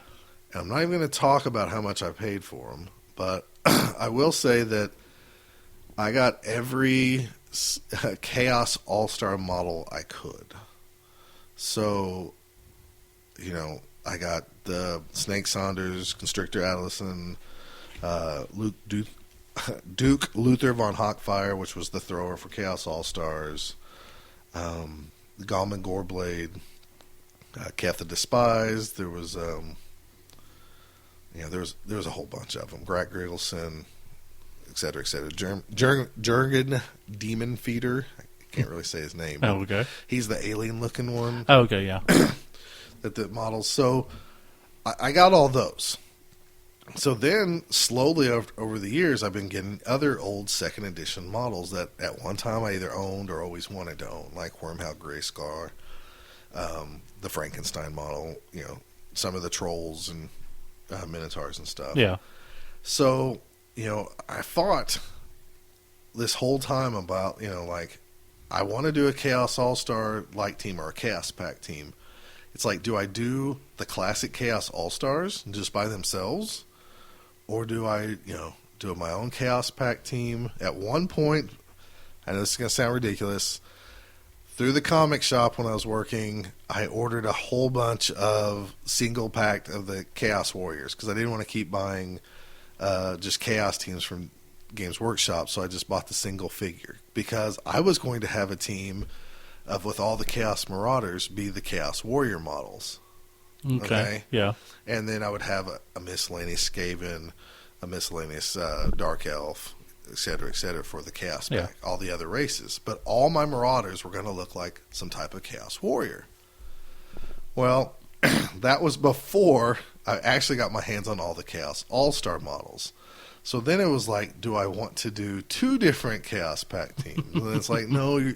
And I'm not even going to talk about how much I paid for them, but I will say that I got every Chaos All-Star model I could. So, I got the Snake Saunders, Constrictor Adolescent, Duke Luther von Hawkfire, which was the thrower for Chaos All-Stars, the Galman Goreblade, Keth the Despised. There was, there was a whole bunch of them. Grat Grigelson, et cetera, et cetera. Jurgen Demon Feeder. I can't really say his name. Oh, okay. He's the alien-looking one. Oh, okay, yeah. The models. So I got all those. So then, slowly over the years, I've been getting other old second edition models that at one time I either owned or always wanted to own, like Wormhound Grayscar, the Frankenstein model, some of the trolls and minotaurs and stuff. Yeah. So, I thought this whole time about, I want to do a Chaos All-Star like team or a Chaos Pact team. It's like, do I do the classic Chaos All-Stars just by themselves? Or do I, do my own Chaos Pact team? At one point, I know this is going to sound ridiculous, through the comic shop when I was working, I ordered a whole bunch of single pack of the Chaos Warriors because I didn't want to keep buying just Chaos teams from Games Workshop, so I just bought the single figure because I was going to have a team with all the Chaos Marauders be the Chaos Warrior models. Okay? Yeah. And then I would have a miscellaneous Skaven, a miscellaneous Dark Elf, et cetera, for the Chaos Pack, all the other races. But all my Marauders were going to look like some type of Chaos Warrior. Well, that was before I actually got my hands on all the Chaos All-Star models. So then it was like, do I want to do 2 different Chaos Pact teams? And it's like, no,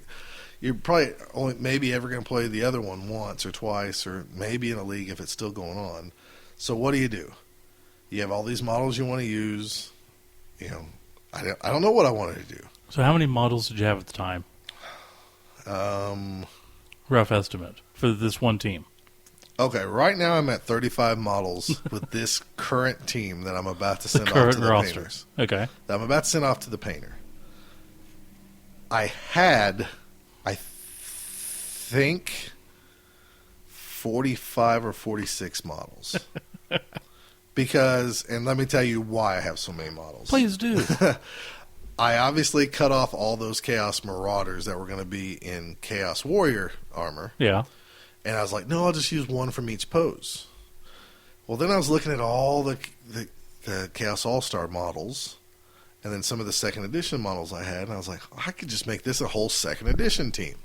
you're probably only maybe ever going to play the other one once or twice, or maybe in a league if it's still going on. So what do? You have all these models you want to use. You know, I don't know what I wanted to do. So how many models did you have at the time? Rough estimate for this one team. Okay, right now I'm at 35 models with this current team that I'm about to send off Current to the roster. painters. Okay. That I'm about to send off to the painter. I think 45 or 46 models. Because, and let me tell you why I have so many models. Please do. I obviously cut off all those Chaos Marauders that were going to be in Chaos Warrior armor. Yeah. And I was like, no, I'll just use one from each pose. Well, then I was looking at all the Chaos All-Star models, and then some of the second edition models I had, and I was like, I could just make this a whole second edition team.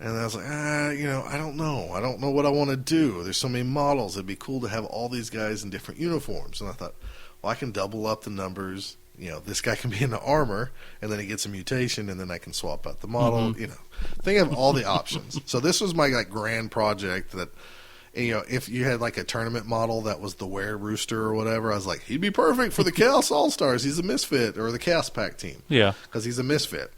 And I was like, I don't know. I don't know what I want to do. There's so many models. It'd be cool to have all these guys in different uniforms. And I thought, well, I can double up the numbers. You know, this guy can be in the armor, and then he gets a mutation, and then I can swap out the model. You know, think of all the options. So this was my grand project that, if you had like a tournament model that was the Were Rooster or whatever, I was like, he'd be perfect for the Chaos All-Stars. He's a misfit, or the Chaos Pact team. Yeah. Because he's a misfit.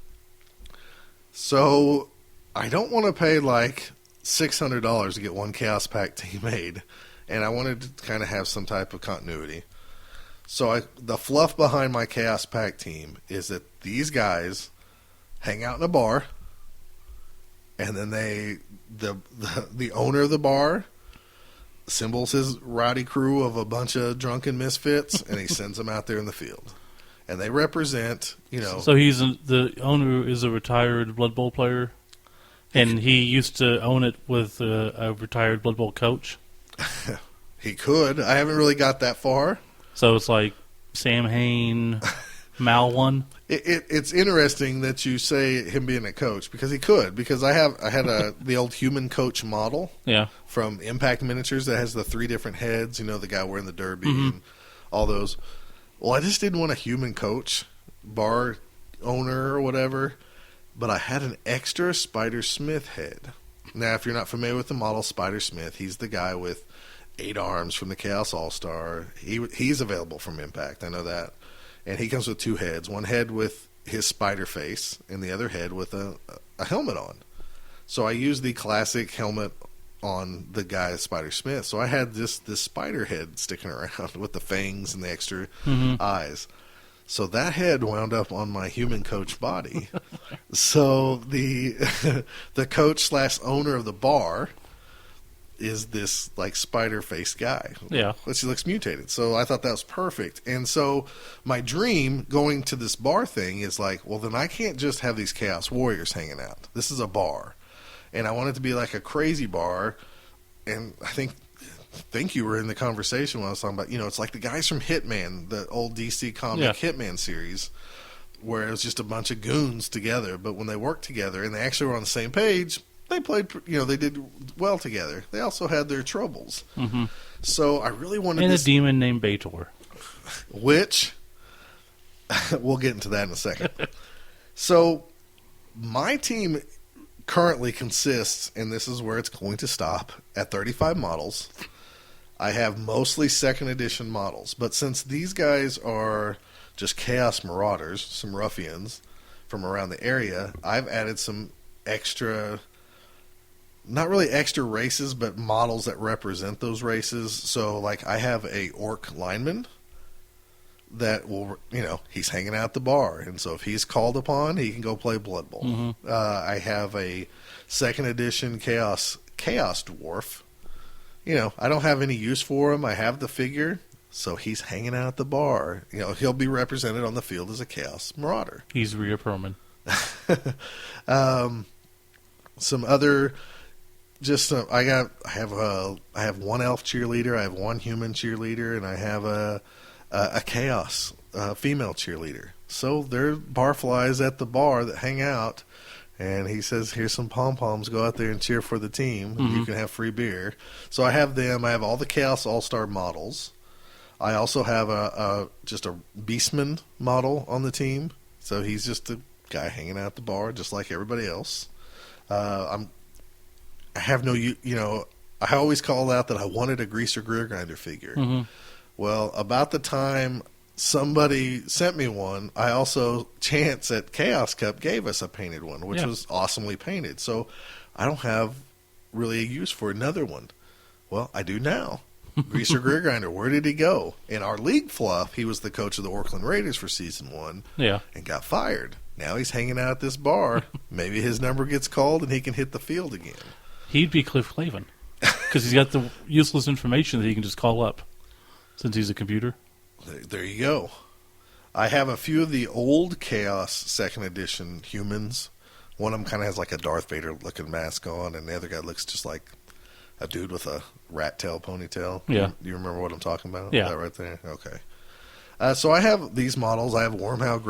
So I don't want to pay like $600 to get one Chaos Pact team made, and I wanted to kind of have some type of continuity. So the fluff behind my Chaos Pact team is that these guys hang out in a bar, and then the owner of the bar assembles his rowdy crew of a bunch of drunken misfits, and he sends them out there in the field. And they represent, So the owner is a retired Blood Bowl player, and he used to own it with a retired Blood Bowl coach. He could. I haven't really got that far. So it's like Sam Hain, Mal one. It's interesting that you say him being a coach, because he could. Because I had the old human coach model, from Impact Miniatures that has the 3 different heads. The guy wearing the derby and all those. Well, I just didn't want a human coach, bar owner or whatever. But I had an extra Spider Smith head. Now, if you're not familiar with the model, Spider Smith, he's the guy with 8 arms from the Chaos All-Star. He's available from Impact, I know that. And he comes with 2 heads. One head with his spider face, and the other head with a helmet on. So I used the classic helmet on the guy, Spider Smith. So I had this spider head sticking around with the fangs and the extra eyes. So that head wound up on my human coach body. So the coach / owner of the bar is this like spider face guy. Yeah. Which he looks mutated. So I thought that was perfect. And so my dream going to this bar thing is like, well, then I can't just have these Chaos Warriors hanging out. This is a bar. And I want it to be like a crazy bar. And I think you were in the conversation when I was talking about, it's like the guys from Hitman, the old DC comic Hitman series, where it was just a bunch of goons together. But when they worked together and they actually were on the same page, they played, they did well together. They also had their troubles. So I really wanted a demon named Bator. Which, we'll get into that in a second. So my team currently consists, and this is where it's going to stop, at 35 models. I have mostly second edition models. But since these guys are just Chaos Marauders, some ruffians from around the area, I've added some extra... not really extra races, but models that represent those races. So, like, I have a orc lineman that will, he's hanging out at the bar. And so if he's called upon, he can go play Blood Bowl. I have a second edition Chaos Dwarf. I don't have any use for him. I have the figure. So he's hanging out at the bar. He'll be represented on the field as a Chaos Marauder. He's Rhea Perlman. Some other... I have one elf cheerleader, I have one human cheerleader, and I have a chaos female cheerleader. So they're barflies at the bar that hang out, and he says, "Here's some pom poms. Go out there and cheer for the team. You can have free beer." So I have them. I have all the Chaos All-Star models. I also have just a Beastman model on the team. So he's just a guy hanging out at the bar, just like everybody else. I have no, I always called out that I wanted a Greaser Greer Grinder figure. Mm-hmm. Well, about the time somebody sent me one, I also, Chance at Chaos Cup gave us a painted one, which was awesomely painted. So I don't have really a use for another one. Well, I do now. Greaser Greer Grinder, where did he go? In our league fluff, he was the coach of the Oakland Raiders for season 1 and got fired. Now he's hanging out at this bar. Maybe his number gets called and he can hit the field again. He'd be Cliff Clavin because he's got the useless information that he can just call up since he's a computer. There you go. I have a few of the old Chaos 2nd Edition humans. One of them kind of has like a Darth Vader looking mask on, and the other guy looks just like a dude with a rat tail ponytail. Yeah. Do you remember what I'm talking about? Yeah. That right there? Okay. So I have these models. I have Wormhound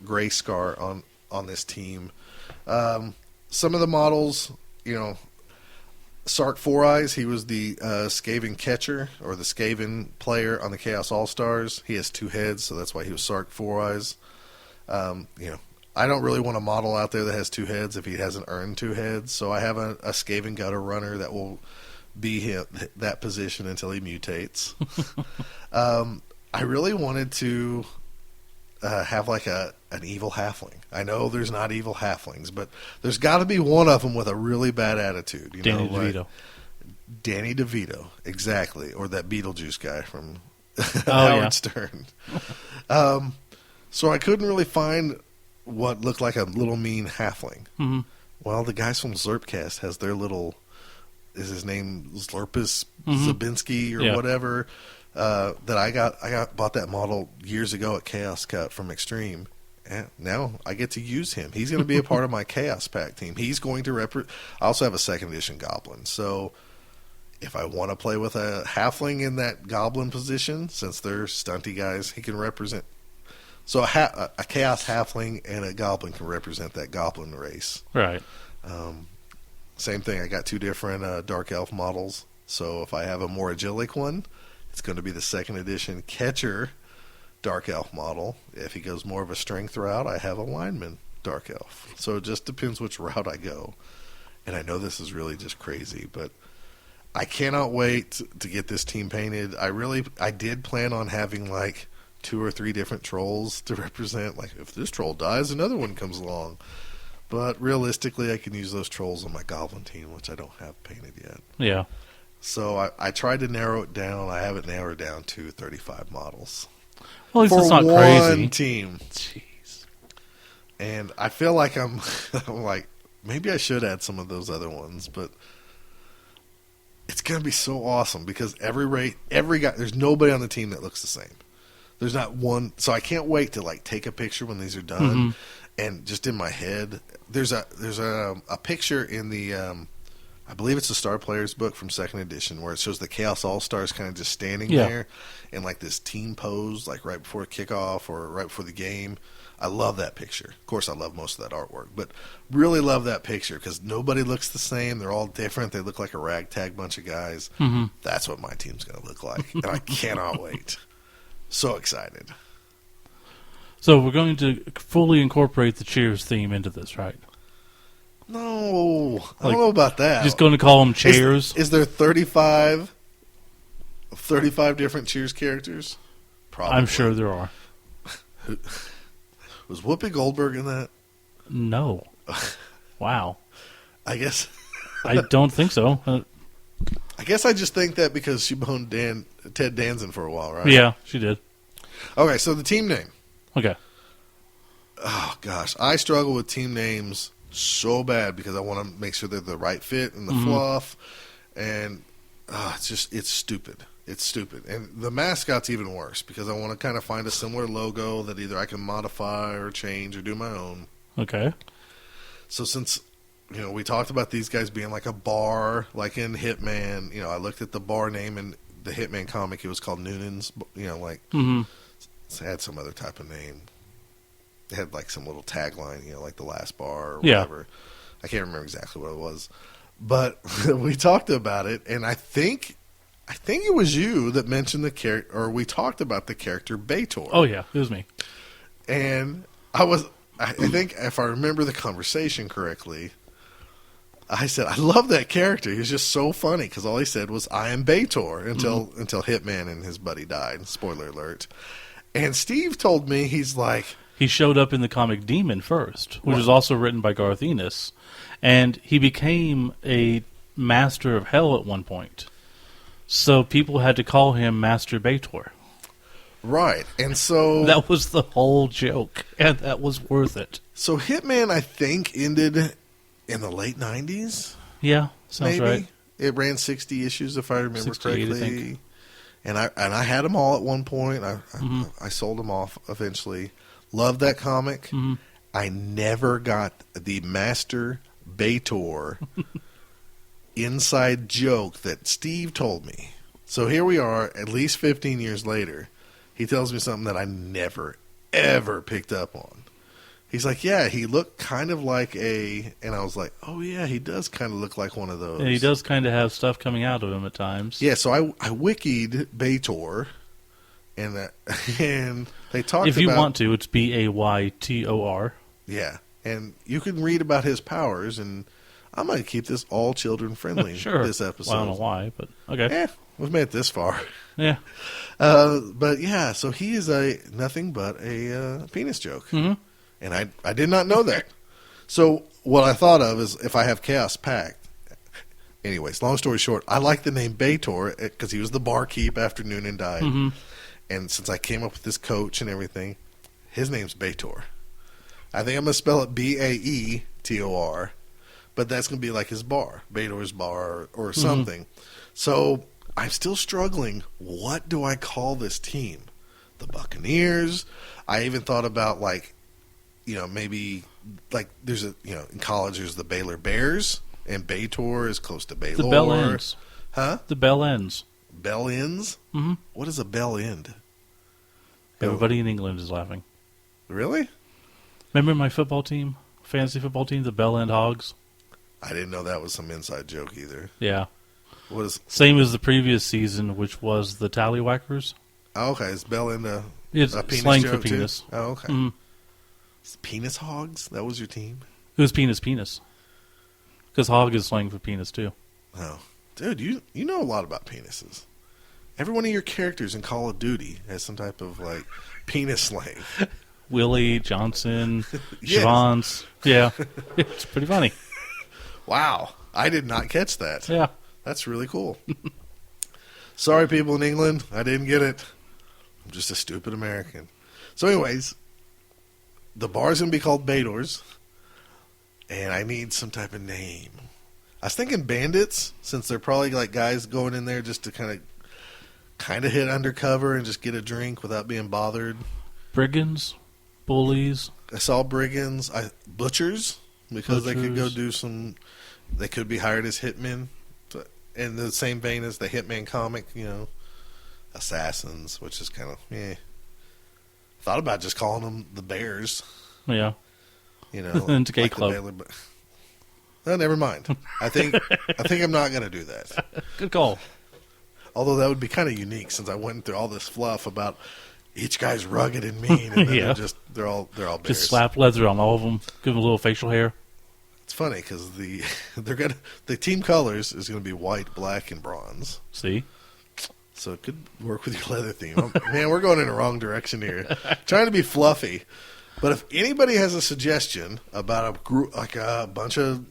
Gray Scar on this team. Some of the models, Sark Four Eyes, he was the Skaven catcher or the Skaven player on the Chaos All-Stars. He has 2 heads, so that's why he was Sark Four Eyes. I don't really want a model out there that has 2 heads if he hasn't earned 2 heads. So I have a Skaven Gutter Runner that will be that position until he mutates. I really wanted to have like an evil halfling. I know there's not evil halflings, but there's got to be one of them with a really bad attitude. Danny DeVito. Danny DeVito, exactly. Or that Beetlejuice guy from Howard Stern. So I couldn't really find what looked like a little mean halfling. Mm-hmm. Well, the guys from Zlurpcast has their little, is his name Zlurpus Zabinski or whatever, that I bought that model years ago at Chaos Cup from Extreme. And now I get to use him. He's going to be a part of my Chaos Pact team. He's going to I also have a 2nd Edition Goblin. So if I want to play with a halfling in that Goblin position, since they're stunty guys, he can represent. So a Chaos Halfling and a Goblin can represent that Goblin race. Right. Same thing. I got 2 different Dark Elf models. So if I have a more Agilic one, it's going to be the 2nd Edition Catcher Dark Elf model. If he goes more of a strength route, I have a Lineman Dark Elf. So it just depends which route I go. And I know this is really just crazy, but I cannot wait to get this team painted. I did plan on having like 2 or 3 different trolls to represent. Like if this troll dies, another one comes along. But realistically, I can use those trolls on my Goblin team, which I don't have painted yet. Yeah. So I tried to narrow it down. I have it narrowed down to 35 models. Well, at least for it's not one crazy. Team. Jeez. And I feel like I'm like, maybe I should add some of those other ones, but it's going to be so awesome because every guy, there's nobody on the team that looks the same. There's not one. So I can't wait to like take a picture when these are done. Mm-hmm. And just in my head, there's a picture in the, I believe it's the Star Players book from 2nd Edition where it shows the Chaos All-Stars kind of just standing there in like this team pose, like right before kickoff or right before the game. I love that picture. Of course, I love most of that artwork, but really love that picture because nobody looks the same. They're all different. They look like a ragtag bunch of guys. Mm-hmm. That's what my team's going to look like, and I cannot wait. So excited. So we're going to fully incorporate the Cheers theme into this, right? No, I don't know about that. Just going to call them Chairs? Is there 35 different Cheers characters? Probably. I'm sure there are. Was Whoopi Goldberg in that? No. Wow. I guess. I don't think so. I guess I just think that because she boned Ted Danson for a while, right? Yeah, she did. Okay, so the team name. Okay. Oh, gosh. I struggle with team names so bad because I want to make sure they're the right fit and the fluff. And it's stupid. It's stupid. And the mascot's even worse because I want to kind of find a similar logo that either I can modify or change or do my own. Okay. So since, we talked about these guys being like a bar, like in Hitman, I looked at the bar name in the Hitman comic. It was called Noonan's, it had some other type of name. It had like some little tagline, like the last bar or whatever. I can't remember exactly what it was. But we talked about it, and I think I think it was you that mentioned the character, or we talked about the character Baitor. Oh, yeah, it was me. And I think if I remember the conversation correctly, I said, I love that character. He was just so funny because all he said was, I am Baitor until Hitman and his buddy died. Spoiler alert. And Steve told me, he's like... He showed up in the comic Demon first, which is also written by Garth Ennis. And he became a Master of Hell at one point. So people had to call him Master Baitor. Right. And so... That was the whole joke. And that was worth it. So Hitman, I think, ended in the late 90s. Yeah, sounds maybe. right. It ran 60 issues, if I remember 68, correctly. I think. And I had them all at one point. I sold them off eventually. Loved that comic. Mm-hmm. I never got the Master Baitor inside joke that Steve told me. So here we are, at least 15 years later. He tells me something that I never, ever picked up on. He's like, yeah, he looked kind of like a... And I was like, oh, yeah, he does kind of look like one of those. And he does kind of have stuff coming out of him at times. Yeah, so I wikied Baitor, and they talked about... If you want to, it's Baytor. Yeah, and you can read about his powers, and I'm going to keep this all children-friendly Sure. this episode. Well, I don't know why, but okay. We've made it this far. Yeah. But yeah, so he is nothing but a penis joke. Mm-hmm. And I did not know that. So what I thought of is if I have Chaos Pact. Anyways, long story short, I like the name Baitor because he was the barkeep after Noonan died. Mm-hmm. And since I came up with this coach and everything, his name's Baitor. I think I'm going to spell it Baetor, but that's going to be like his bar, Baitor's bar or something. So I'm still struggling. What do I call this team? The Buccaneers? I even thought about maybe like there's in college there's the Baylor Bears, and Baitor is close to Baylor. The bell ends. Huh? The bell ends. Bell ends? Mm-hmm. What is a bell end? Everybody in England is laughing. Really? Remember my football team, fantasy football team, the Bell End Hogs? I didn't know that was some inside joke either. Yeah. What is? Same as the previous season, which was the Tallywhackers. Oh, okay. Is bell end It's a penis slang joke for penis. Too? Oh, okay. Mm-hmm. It's penis hogs? That was your team? It was penis. Because hog is slang for penis, too. Oh. Dude, you know a lot about penises. Every one of your characters in Call of Duty has some type of, penis slang. Willie, Johnson, Yes. Siobhan's. Yeah. It's pretty funny. Wow. I did not catch that. Yeah. That's really cool. Sorry, people in England. I didn't get it. I'm just a stupid American. So anyways, the bar's going to be called Baitor's, and I need some type of name. I was thinking bandits, since they're probably guys going in there just to kind of hit undercover and just get a drink without being bothered. Brigands, bullies. I saw brigands, butchers, because they could go Butchers. do some. They could be hired as hitmen, in the same vein as the Hitman comic. Assassins, which is kind of Thought about just calling them the Bears. Yeah. And to Gay Club. No, never mind. I think I'm not going to do that. Good call. Although that would be kind of unique, since I went through all this fluff about each guy's rugged and mean, and then Yeah. they're all Bears. Just slap leather on all of them. Give them a little facial hair. It's funny because the team colors is going to be white, black, and bronze. See? So it could work with your leather theme. Man, we're going in the wrong direction here. Trying to be fluffy. But if anybody has a suggestion about a group, like a bunch of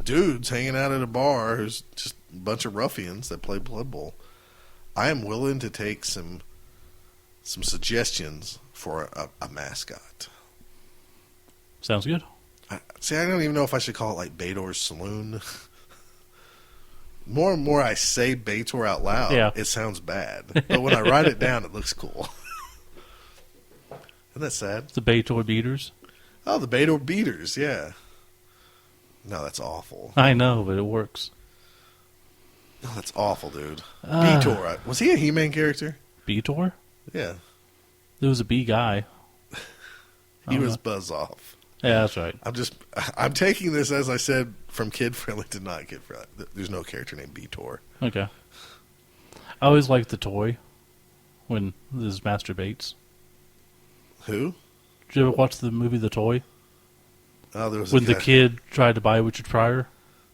dudes hanging out at a bar who's just a bunch of ruffians that play Blood Bowl, I am willing to take some suggestions for a mascot. Sounds good. I don't even know if I should call it like Baitor's Saloon. More and more I say Baitor out loud, It sounds bad. But when I write it down, it looks cool. Isn't that sad? The Baitor Beaters. Oh, the Baitor Beaters, yeah. No, that's awful. I know, but it works. No, that's awful, dude. Baitor. Was he a He-Man character? Baitor? Yeah. There was a B guy. He was Buzz Off. Yeah, that's right. I'm taking this, as I said, from kid-friendly to not kid-friendly. There's no character named Baitor. Okay. I always liked the toy when this masturbates. Who? Did you ever watch the movie The Toy? Oh, there was When a the guy. kid tried to buy Richard Pryor?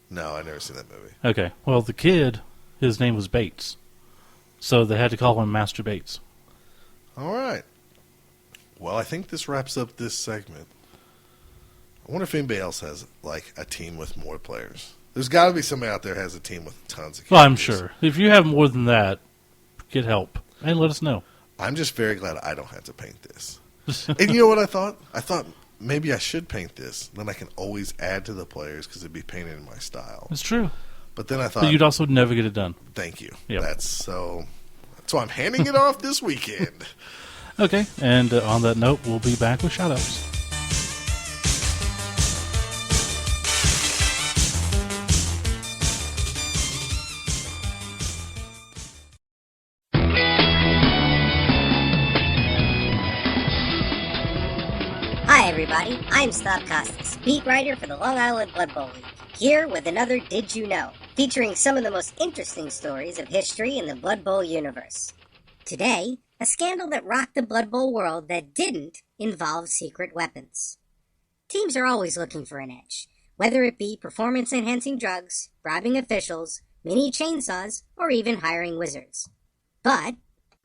No, I never seen that movie. Okay. Well, the kid, his name was Bates. So they had to call him Master Bates. All right. Well, I think this wraps up this segment. I wonder if anybody else has, like, a team with more players. There's got to be somebody out there who has a team with tons of characters. Well, I'm sure. If you have more than that, get help. And let us know. I'm just very glad I don't have to paint this. And you know what I thought? I thought maybe I should paint this. Then I can always add to the players because it'd be painted in my style. It's true. But then I thought, But you'd also never get it done. thank you. Yep. That's why I'm handing it off this weekend. Okay. And on that note, we'll be back with shoutouts. Hi everybody, I'm Snobb Costas, beat writer for the Long Island Blood Bowl League, here with another Did You Know, featuring some of the most interesting stories of history in the Blood Bowl universe. Today, a scandal that rocked the Blood Bowl world that didn't involve secret weapons. Teams are always looking for an edge, whether it be performance-enhancing drugs, bribing officials, mini chainsaws, or even hiring wizards. But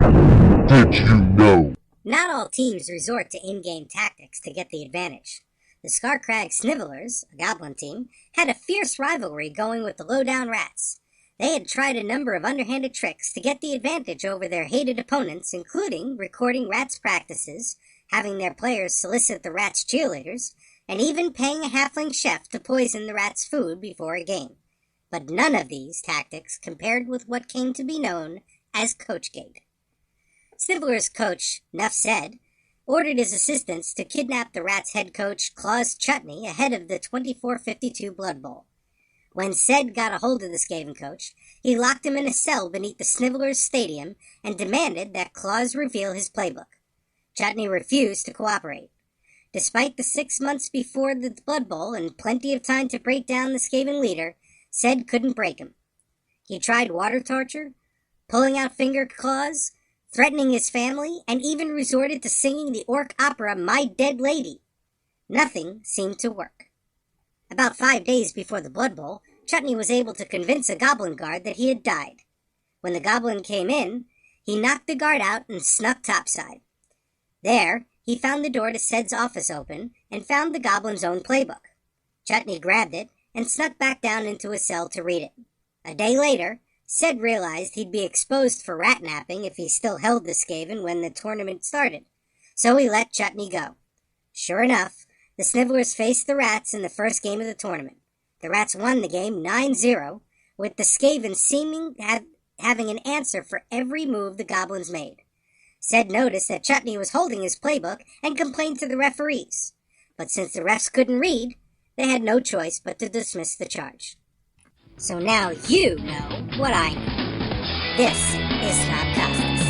Did you know? not all teams resort to in-game tactics to get the advantage. The Scarcrag Snivelers, a goblin team, had a fierce rivalry going with the Lowdown Rats. They had tried a number of underhanded tricks to get the advantage over their hated opponents, including recording Rats' practices, having their players solicit the Rats' cheerleaders, and even paying a halfling chef to poison the Rats' food before a game. But none of these tactics compared with what came to be known as Coachgate. Sniveler's coach, Nuff Said, ordered his assistants to kidnap the Rats' head coach, Claus Chutney, ahead of the 2452 Blood Bowl. When Said got a hold of the Skaven coach, he locked him in a cell beneath the Snivelers' stadium and demanded that Claus reveal his playbook. Chutney refused to cooperate. Despite the 6 months before the Blood Bowl and plenty of time to break down the Skaven leader, Said couldn't break him. He tried water torture, pulling out finger claws, threatening his family, and even resorted to singing the orc opera My Dead Lady. Nothing seemed to work. About 5 days before the Blood Bowl, Chutney was able to convince a goblin guard that he had died. When the goblin came in, he knocked the guard out and snuck topside. There, he found the door to Said's office open and found the goblin's own playbook. Chutney grabbed it and snuck back down into his cell to read it. A day later, Said realized he'd be exposed for rat napping if he still held the Skaven when the tournament started, so he let Chutney go. Sure enough, the Snivelers faced the Rats in the first game of the tournament. The Rats won the game 9-0, with the Skaven seeming having an answer for every move the Goblins made. Said noticed that Chutney was holding his playbook and complained to the referees, but since the refs couldn't read, they had no choice but to dismiss the charge. So now you know what I know. This is Snobb Costas.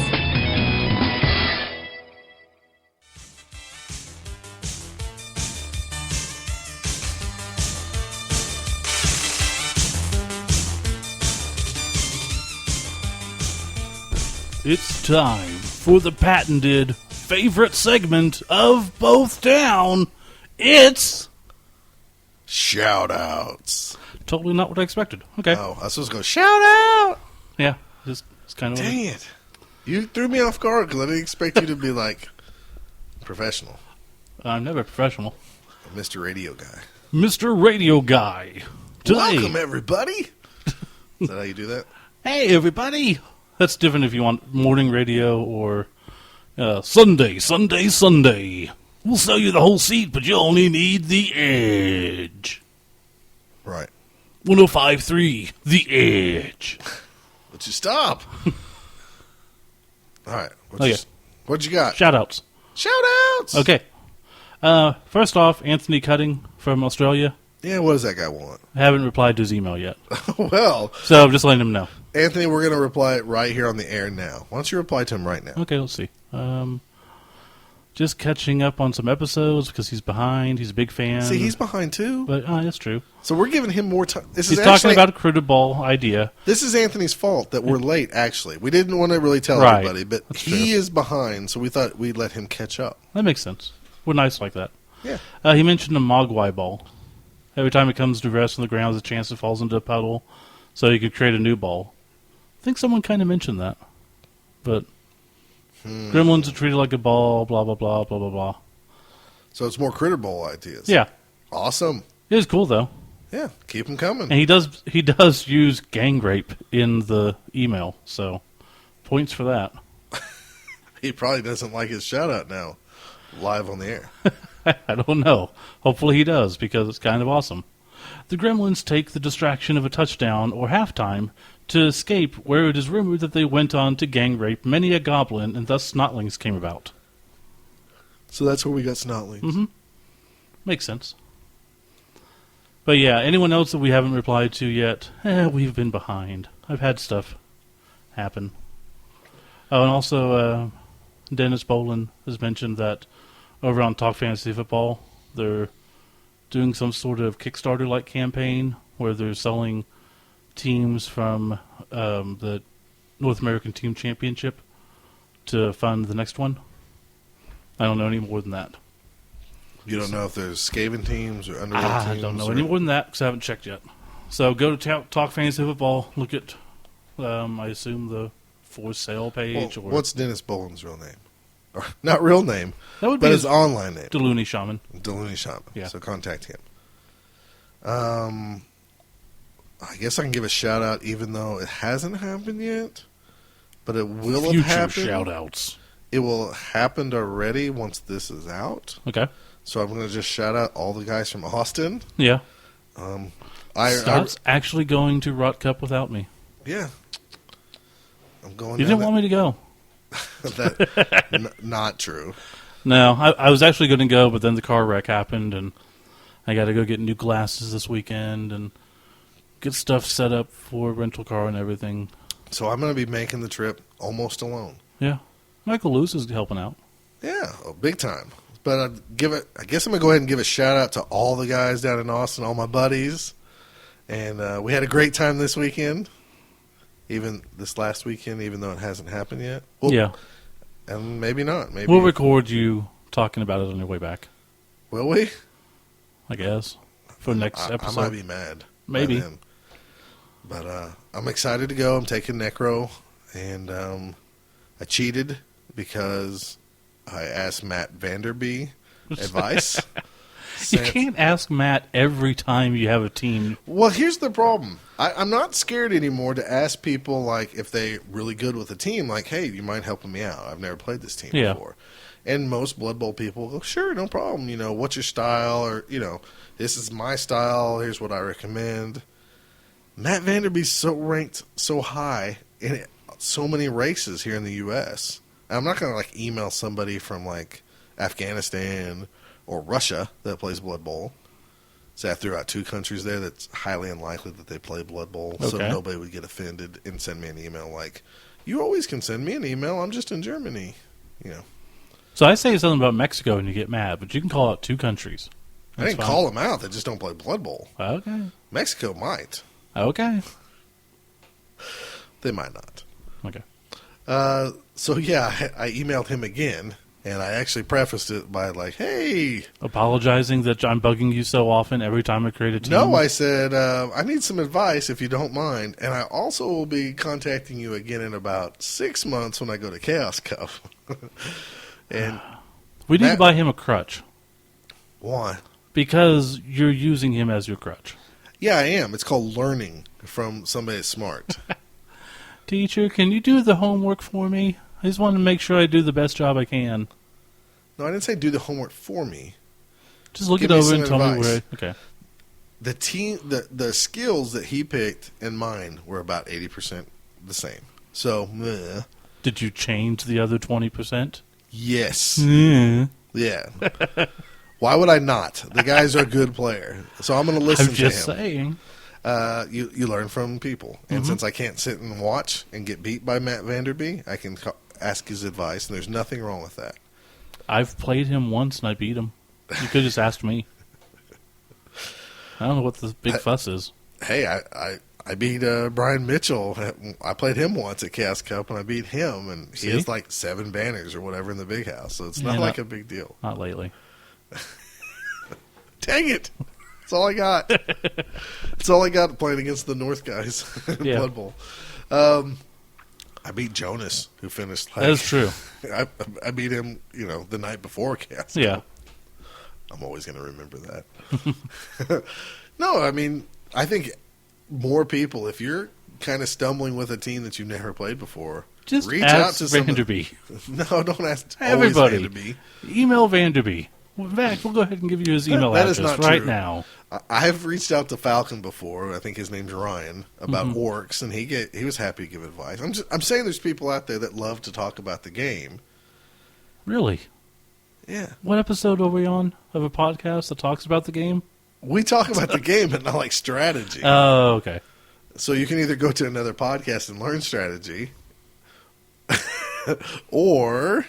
It's time for the patented favorite segment of Both Down. It's Shout-outs. totally not what I expected. Okay. Oh, I was supposed to go, shout-out! Yeah. It's kind of Dang it. You threw me off guard because I didn't expect you to be, like, professional. I'm never professional. Mr. Radio Guy. Mr. Radio Guy. Today. Welcome, everybody! Is that how you do that? Hey, everybody. That's different if you want morning radio or Sunday. We'll sell you the whole seat, but you only need the edge. Right. 105.3, the edge. Would you stop? All right. Okay. What you got? Shoutouts. Shout-outs! Okay. First off, Anthony Cutting from Australia. Yeah, what does that guy want? I haven't replied to his email yet. Well, So I'm just letting him know. Anthony, we're going to reply right here on the air now. Why don't you reply to him right now? Okay, let's see. just catching up on some episodes because he's behind. He's a big fan. See, he's behind too. But that's true. So we're giving him more time. He's talking about a critter ball idea. This is Anthony's fault that we're late, actually. We didn't want to really tell Right. everybody, but That's he true. is behind, so we thought we'd let him catch up. That makes sense. We're nice like that. Yeah. He mentioned a Mogwai ball. Every time it comes to rest on the ground, there's a chance it falls into a puddle, so you could create a new ball. I think someone kind of mentioned that. But gremlins are treated like a ball, blah, blah, blah, blah, blah, blah. So it's more Critter Bowl ideas. Yeah. Awesome. It is cool, though. Yeah, keep them coming. And he does use gang rape in the email, so points for that. He probably doesn't like his shout-out now, live on the air. I don't know. Hopefully he does, because it's kind of awesome. The Gremlins take the distraction of a touchdown or halftime to escape, where it is rumored that they went on to gang rape many a goblin, and thus Snotlings came about. So that's where we got Snotlings. Mm-hmm. Makes sense. But yeah, anyone else that we haven't replied to yet, we've been behind. I've had stuff happen. Oh, and also, Dennis Bolin has mentioned that over on Talk Fantasy Football, they're doing some sort of Kickstarter-like campaign where they're selling teams from the North American Team Championship to fund the next one. I don't know any more than that. You don't know if there's Skaven teams or Underworld teams? I don't know any more than that because I haven't checked yet. So go to Talk Fantasy Football, look at, I assume, the for sale page. Well, or what's Dennis Bolin's real name? Or, not real name, that would but be his online name. Deluni Shaman. Deluni Shaman. Yeah. So contact him. I guess I can give a shout out even though it hasn't happened yet. But it will have Future happened. shout-outs. It will have happened already once this is out. Okay. So I'm going to just shout out all the guys from Austin. Yeah. I actually going to Rot Cup without me. yeah. I'm going. You didn't want me to go. Not true. No, I was actually going to go, but then the car wreck happened, and I got to go get new glasses this weekend and get stuff set up for rental car and everything. So I'm going to be making the trip almost alone. Yeah. Michael Luce is helping out. Yeah, big time. But I guess I'm going to go ahead and give a shout out to all the guys down in Austin, all my buddies. And we had a great time this weekend. Even this last weekend, even though it hasn't happened yet. Well, Yeah. And maybe not. Maybe We'll record you talking about it on your way back, Will we? I guess, for next I episode. might be mad. by Maybe. then. But I'm excited to go. I'm taking Necro. And I cheated because I asked Matt Vanderby advice. You can't ask Matt every time you have a team. Well, here's the problem. I'm not scared anymore to ask people, like, if they're really good with a team, like, hey, you mind helping me out? I've never played this team before. And most Blood Bowl people go, sure, no problem. You know, what's your style? Or, you know, this is my style. Here's what I recommend. Matt Vanderbee's so ranked so high in so many races here in the U.S. I'm not going to, like, email somebody from, like, Afghanistan or Russia that plays Blood Bowl. So I threw out 2 countries there that's highly unlikely that they play Blood Bowl. So Okay. nobody would get offended and send me an email like, you always can send me an email. I'm just in Germany. You know. So I say something about Mexico and you get mad, but you can call out 2 countries. I didn't call them out. They just don't play Blood Bowl. Okay. Mexico might. Okay. They might not. Okay. So, yeah, I emailed him again. And I actually prefaced it by like, hey. Apologizing that I'm bugging you so often every time I create a team. No, I said, I need some advice if you don't mind. And I also will be contacting you again in about 6 months when I go to Chaos Cup. And we need to buy him a crutch. Why? Because you're using him as your crutch. Yeah, I am. It's called learning from somebody that's smart. Teacher, can you do the homework for me? I just want to make sure I do the best job I can. No, I didn't say do the homework for me. Just look Give it me over some and tell me advice. where. Okay. The team, the skills that he picked and mine were about 80% the same. So, meh. Did you change the other 20%? Yes. Yeah. Yeah. Why would I not? The guy's a good player. So I'm going to listen I'm to him. just saying. You learn from people. And since I can't sit and watch and get beat by Matt Vanderby, I can ask his advice, and there's nothing wrong with that. I've played him once and I beat him. You could just ask me. I don't know what the big fuss is. Hey, I beat Brian Mitchell. I played him once at Chaos Cup, and I beat him, and he has like 7 banners or whatever in the big house, so it's not like a big deal. Not lately. Dang it! That's all I got. That's all I got playing against the North guys in Blood Bowl. I beat Jonas, who finished. Like, that's true. I beat him, the night before Chaos Cup. Yeah. I'm always going to remember that. No, I mean, I think more people, if you're kind of stumbling with a team that you've never played before, just reach ask out to Vanderby. No, don't ask everybody. Vanderby. Email Vanderby. In fact, we'll go ahead and give you his email that address is not right true. now. I've reached out to Falcon before. I think his name's Ryan, about orcs, and he was happy to give advice. I'm saying there's people out there that love to talk about the game. Really? Yeah. What episode are we on of a podcast that talks about the game? We talk about the game, but not like strategy. Oh, okay. So you can either go to another podcast and learn strategy, or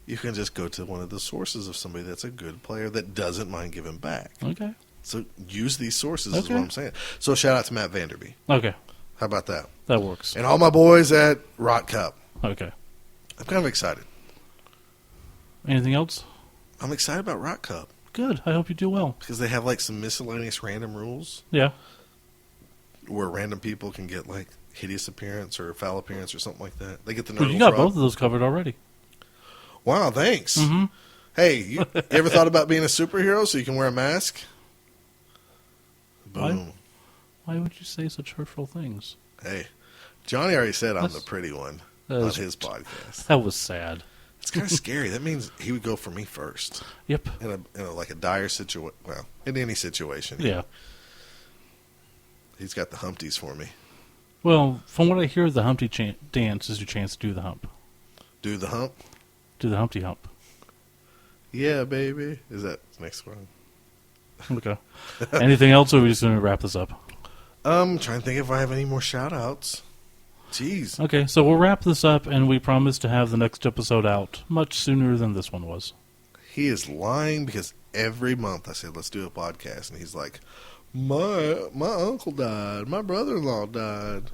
you can just go to one of the sources of somebody that's a good player that doesn't mind giving back. Okay. So use these sources is what I'm saying. So shout out to Matt Vanderby. Okay. How about that? That works. And all my boys at Rock Cup. Okay. I'm kind of excited. Anything else? I'm excited about Rock Cup. Good. I hope you do well. Because they have like some miscellaneous random rules. Yeah. Where random people can get like hideous appearance or foul appearance or something like that. They get the Well, Nerdle you got Frog. both of those covered already. Wow, thanks. Mm-hmm. Hey, you ever thought about being a superhero so you can wear a mask? Boom. Why would you say such hurtful things? Hey, Johnny already said I'm the pretty one on his podcast. That was sad. It's kind of scary. That means he would go for me first. Yep. In a dire situation. Well, in any situation. Yeah. He's got the Humpties for me. Well, from what I hear, the Humpty dance is your chance to do the hump. Do the hump? Do the Humpty hump. Yeah, baby. Is that next one? Okay. Anything else, or are we just going to wrap this up? Trying to think if I have any more shout-outs. Jeez. Okay, so we'll wrap this up, and we promise to have the next episode out much sooner than this one was. He is lying because every month I say, let's do a podcast, and he's like, my uncle died. My brother-in-law died.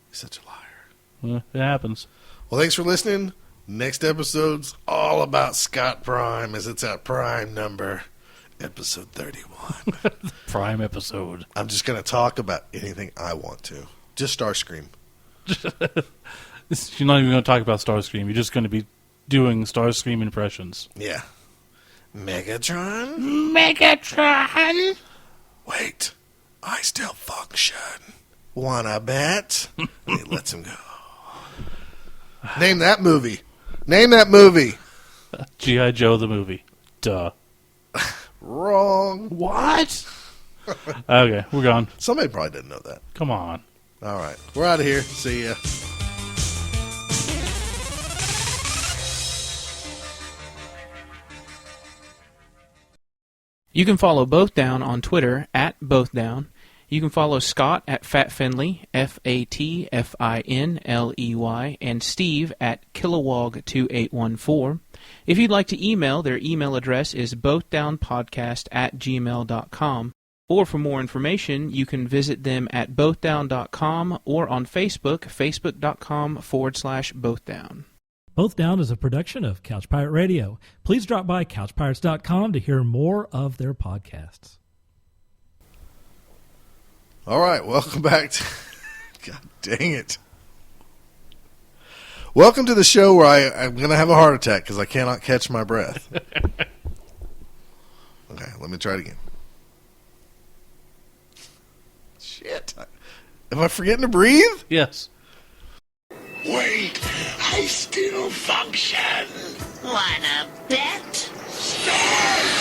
He's such a liar. It happens. Well, thanks for listening. Next episode's all about Scott Prime, as it's at Prime number, episode 31. Prime episode. I'm just going to talk about anything I want to. Just Starscream. You're not even going to talk about Starscream. You're just going to be doing Starscream impressions. Yeah. Megatron? Megatron! Wait. I still function. Wanna bet? And he lets him go. Name that movie. Name that movie. G.I. Joe the movie. Duh. Wrong. What? Okay, we're gone. Somebody probably didn't know that. Come on. All right. We're out of here. See ya. You can follow Both Down on Twitter at Both Down. You can follow Scott at Fat Finley, FATFINLEY, and Steve at Kilowog2814. If you'd like to email, their email address is bothdownpodcast@gmail.com. Or for more information, you can visit them at bothdown.com or on Facebook, facebook.com/bothdown. Both Down is a production of Couch Pirate Radio. Please drop by couchpirates.com to hear more of their podcasts. All right. Welcome back to... God dang it. Welcome to the show where I'm going to have a heart attack because I cannot catch my breath. Okay, let me try it again. Shit. Am I forgetting to breathe? Yes. Wait, I still function. Wanna bet? Stars!